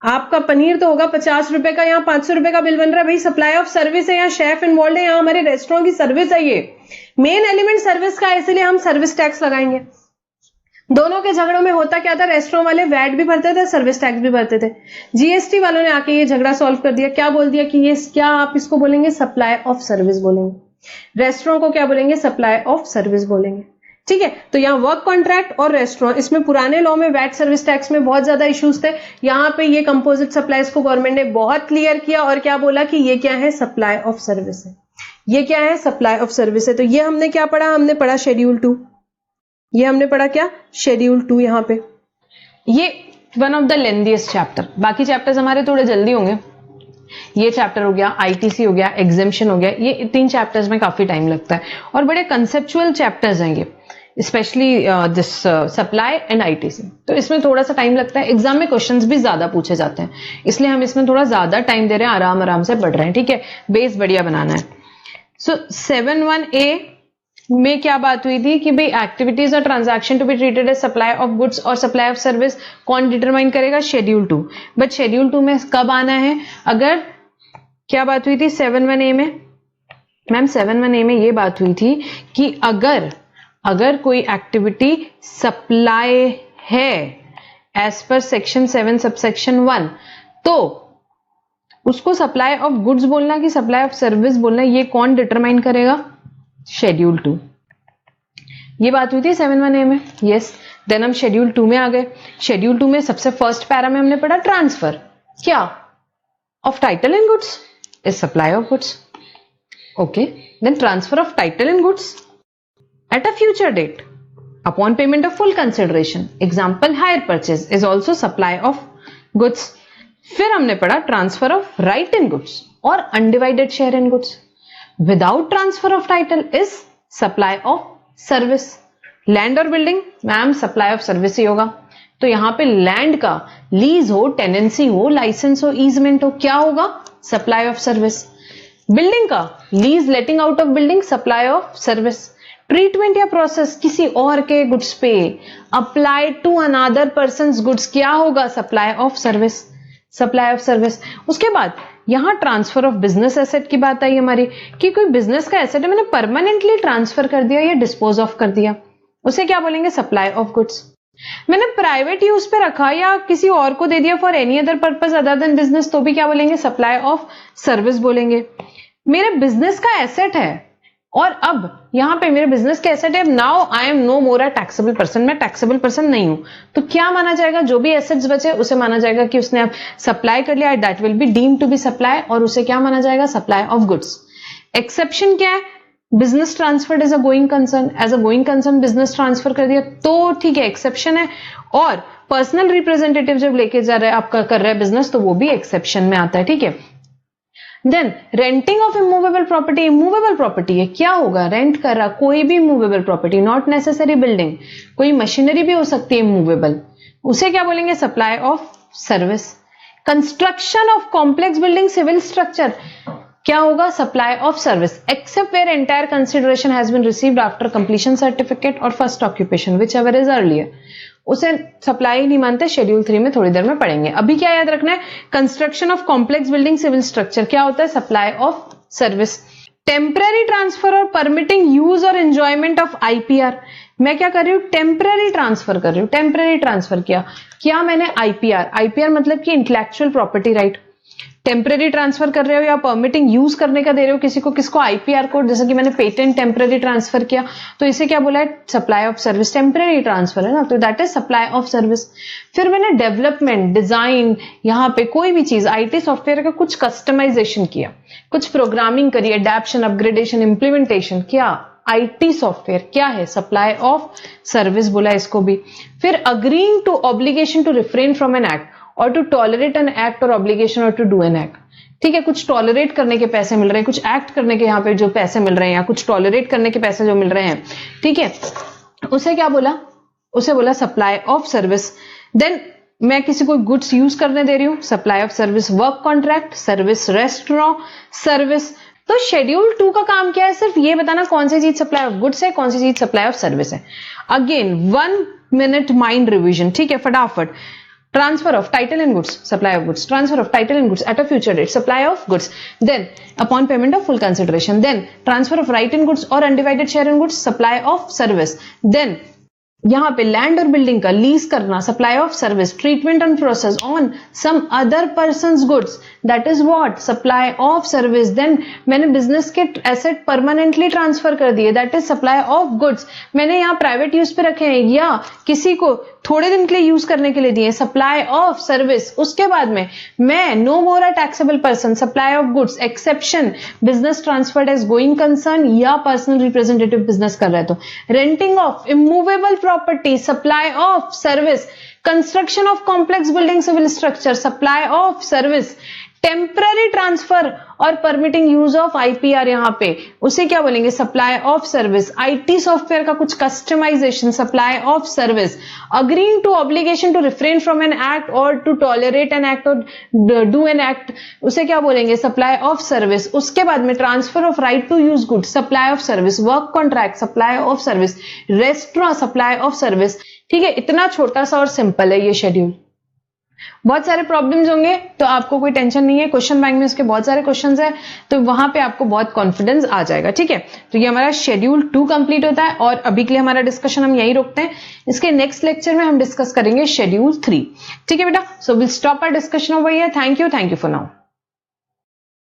आपका पनीर तो होगा 50 रुपए का, यहाँ 500 रुपए का बिल बन रहा है. भाई सप्लाई ऑफ सर्विस है, यहाँ शेफ इन्वॉल्व है, यहाँ हमारे रेस्टोरेंट की सर्विस है, ये मेन एलिमेंट सर्विस का है, इसलिए हम सर्विस टैक्स लगाएंगे. दोनों के झगड़ों में होता क्या था? रेस्टोरेंट वाले वैट भी भरते थे, सर्विस टैक्स भी भरते थे. जीएसटी वालों ने आके ये झगड़ा सॉल्व कर दिया. क्या बोल दिया कि ये क्या आप इसको बोलेंगे? सप्लाई ऑफ सर्विस बोलेंगे. रेस्टोरेंट को क्या बोलेंगे? सप्लाई ऑफ सर्विस बोलेंगे. ठीक है, तो यहाँ वर्क कॉन्ट्रैक्ट और रेस्टोरेंट, इसमें पुराने लॉ में वैट सर्विस टैक्स में बहुत ज्यादा इश्यूज थे. यहाँ पे ये कंपोजिट सप्लाईज को गवर्नमेंट ने बहुत क्लियर किया और क्या बोला कि ये क्या है? सप्लाई ऑफ सर्विस है. ये क्या है? सप्लाई ऑफ सर्विस है. तो ये हमने क्या पढ़ा? हमने पढ़ा शेड्यूल 2. ये हमने पढ़ा क्या? शेड्यूल 2. यहाँ पे ये one of the lengthiest chapter, बाकी चैप्टर्स हमारे थोड़े जल्दी होंगे. ये चैप्टर हो गया, आईटीसी हो गया, एग्जेम्पशन हो गया, ये 3 चैप्टर्स में काफी टाइम लगता है और बड़े कंसेप्चुअल चैप्टर्स हैं ये, specially this supply and ITC. तो इसमें थोड़ा सा टाइम लगता है, एग्जाम में क्वेश्चंस भी ज्यादा पूछे जाते हैं, इसलिए हम इसमें थोड़ा ज्यादा टाइम दे रहे हैं, आराम आराम से पढ़ रहे हैं. ठीक है, बेस बढ़िया बनाना है. सो 7(1)(a) में क्या बात हुई थी कि भाई एक्टिविटीज और transaction to be treated as supply of goods और सप्लाई ऑफ सर्विस कौन डिटरमाइन करेगा? शेड्यूल 2. बट शेड्यूल 2 में कब आना है? अगर क्या बात हुई थी 7(1)(a) में? मैम 7(1)(a) में ये बात हुई थी कि अगर कोई एक्टिविटी सप्लाई है एज पर सेक्शन 7 सबसेक्शन 1 तो उसको सप्लाई ऑफ गुड्स बोलना कि सप्लाई ऑफ सर्विस बोलना, ये कौन डिटरमाइन करेगा? शेड्यूल 2. ये बात हुई थी 7(1)(a) में. यस, देन हम शेड्यूल 2 में आ गए. शेड्यूल 2 में सबसे फर्स्ट पैरा में हमने पढ़ा ट्रांसफर. क्या? Of title and goods is supply of goods. Okay, then transfer of title and goods at a future date upon payment of full consideration, example hire purchase, is also supply of goods. फिर हमने पढ़ा transfer of right in goods और undivided share in goods. Without transfer of title is supply of service. Land और building, ma'am supply of service ही होगा. तो यहां पे लैंड का लीज हो, टेनेंसी हो, लाइसेंस हो, ईजमेंट हो, क्या होगा? Supply of service. बिल्डिंग का lease, letting out of building, supply of service. Treatment या प्रोसेस किसी और के गुड्स पे applied to another person's goods, क्या होगा? Supply of service. Supply of service. उसके बाद यहां ट्रांसफर ऑफ बिजनेस एसेट की बात आई हमारी कि कोई बिजनेस का एसेट है, मैंने परमानेंटली ट्रांसफर कर दिया या डिस्पोज ऑफ कर दिया, उसे क्या बोलेंगे? Supply of goods. मैंने प्राइवेट यूज पे रखा या किसी और को दे दिया for any other purpose other than business, तो भी क्या बोलेंगे? सप्लाई ऑफ सर्विस बोलेंगे. मेरे बिजनेस का एसेट है, और अब यहां पे मेरे बिजनेस के एसेट है, now I am no more a taxable person, मैं टैक्सेबल पर्सन नहीं हूं, तो क्या माना जाएगा, जो भी एसेट्स बचे उसे माना जाएगा कि उसने अब सप्लाई कर लिया, that will be deemed to be supply, और उसे क्या माना जाएगा, सप्लाई ऑफ गुड्स। एक्सेप्शन क्या है, business transferred as a going concern, as a going concern business transfer कर दिया तो ठीक है, एक्सेप्शन है। और पर्सनल रिप्रेजेंटेटिव जब लेके जा रहा है, आपका कर रहा है बिजनेस, तो वो भी एक्सेप्शन में आता है, ठीक है। Then renting of immovable property, immovable property है, क्या होगा, रेंट कर रहा कोई भी immovable property, not necessary building, कोई मशीनरी भी हो सकती है इमूवेबल, उसे क्या बोलेंगे, supply of service. Construction of complex building civil structure क्या होगा, supply of service, except where entire consideration has been received after completion certificate और first occupation whichever is earlier, उसे सप्लाई नहीं मानते, शेड्यूल 3 में थोड़ी देर में पढ़ेंगे। अभी क्या याद रखना है, construction of complex building civil structure क्या होता है, supply of service. Temporary transfer और परमिटिंग यूज और एंजॉयमेंट ऑफ आईपीआर, मैं क्या कर रही हूं, टेम्पररी ट्रांसफर कर रही हूं, टेम्पररी ट्रांसफर किया मैंने आईपीआर, आईपीआर मतलब कि intellectual property right, temporary transfer कर रहे हो या परमिटिंग यूज करने का दे रहे हो किसी को, किसको, आईपीआर कोड, जैसे कि मैंने पेटेंट टेम्पररी ट्रांसफर किया, तो इसे क्या बोला है, supply of service, temporary transfer है ना, तो that is supply of service. फिर मैंने डेवलपमेंट, डिजाइन, यहाँ पे कोई भी चीज आईटी सॉफ्टवेयर का कुछ कस्टमाइजेशन किया, कुछ प्रोग्रामिंग करी, एडेप्शन, अपग्रेडेशन, इंप्लीमेंटेशन, क्या आईटी सॉफ्टवेयर, क्या है, सप्लाई ऑफ सर्विस बोला इसको भी। फिर agreeing to obligation to refrain from an act और टू टॉलरेट एन एक्ट और ऑब्लिगेशन और टू डू एन एक्ट, ठीक है, कुछ टॉलरेट करने के पैसे मिल रहे हैं, कुछ एक्ट करने के यहाँ पे जो पैसे मिल रहे हैं, या कुछ टॉलरेट करने के पैसे जो मिल रहे हैं, ठीक है, उसे क्या बोला, उसे बोला सप्लाई ऑफ सर्विस। देन मैं किसी को गुड्स यूज करने दे रही हूं, supply of service. Work contract, service restaurant, service. तो शेड्यूल 2 का काम क्या है, सिर्फ ये बताना कौन सी चीज सप्लाई ऑफ गुड्स है, कौन सी चीज सप्लाई ऑफ सर्विस है। अगेन 1 मिनट माइंड रिविजन, ठीक है, फटाफट। Transfer of title and goods, supply of goods. Transfer of title and goods at a future date, supply of goods. Then upon payment of full consideration. Then transfer of right in goods or undivided share in goods, supply of service. Then यहां पे लैंड और बिल्डिंग का लीज करना, supply of service. Treatment and process on some other person's goods, that is what, supply of service. Then मैंने बिजनेस के एसेट परमानेंटली ट्रांसफर कर दिए, that is supply of goods. मैंने यहाँ प्राइवेट यूज पे रखे हैं या किसी को थोड़े दिन के लिए यूज करने के लिए दिए, सप्लाई ऑफ सर्विस। उसके बाद में मैं no more a taxable person, supply of goods. Exception, business transferred as going concern या पर्सनल रिप्रेजेंटेटिव बिजनेस कर रहे तो। Renting of immovable property, supply of service. Construction of complex building civil structure, supply of service. Temporary transfer और परमिटिंग यूज ऑफ आईपीआर, यहां पे उसे क्या बोलेंगे, supply of service. IT software का कुछ customisation, supply of service. Agreeing to obligation to refrain from an act और टू टॉलरेट एन एक्ट और डू एन एक्ट, उसे क्या बोलेंगे, सप्लाई ऑफ सर्विस। उसके बाद में transfer of right to use good, supply of service. Work contract, supply of service. Restaurant, supply of service. ठीक है, इतना छोटा सा और सिंपल है ये शेड्यूल। बहुत सारे प्रॉब्लम्स होंगे तो आपको कोई टेंशन नहीं है, क्वेश्चन बैंक में इसके बहुत सारे क्वेश्चंस हैं, तो वहां पे आपको बहुत कॉन्फिडेंस आ जाएगा। ठीक है, तो ये हमारा शेड्यूल 2 कंप्लीट होता है और अभी के लिए हमारा डिस्कशन हम यही रोकते हैं। इसके नेक्स्ट लेक्चर में हम डिस्कस करेंगे शेड्यूल 3। ठीक है बेटा, so will stop our discussion over here. Thank you for now.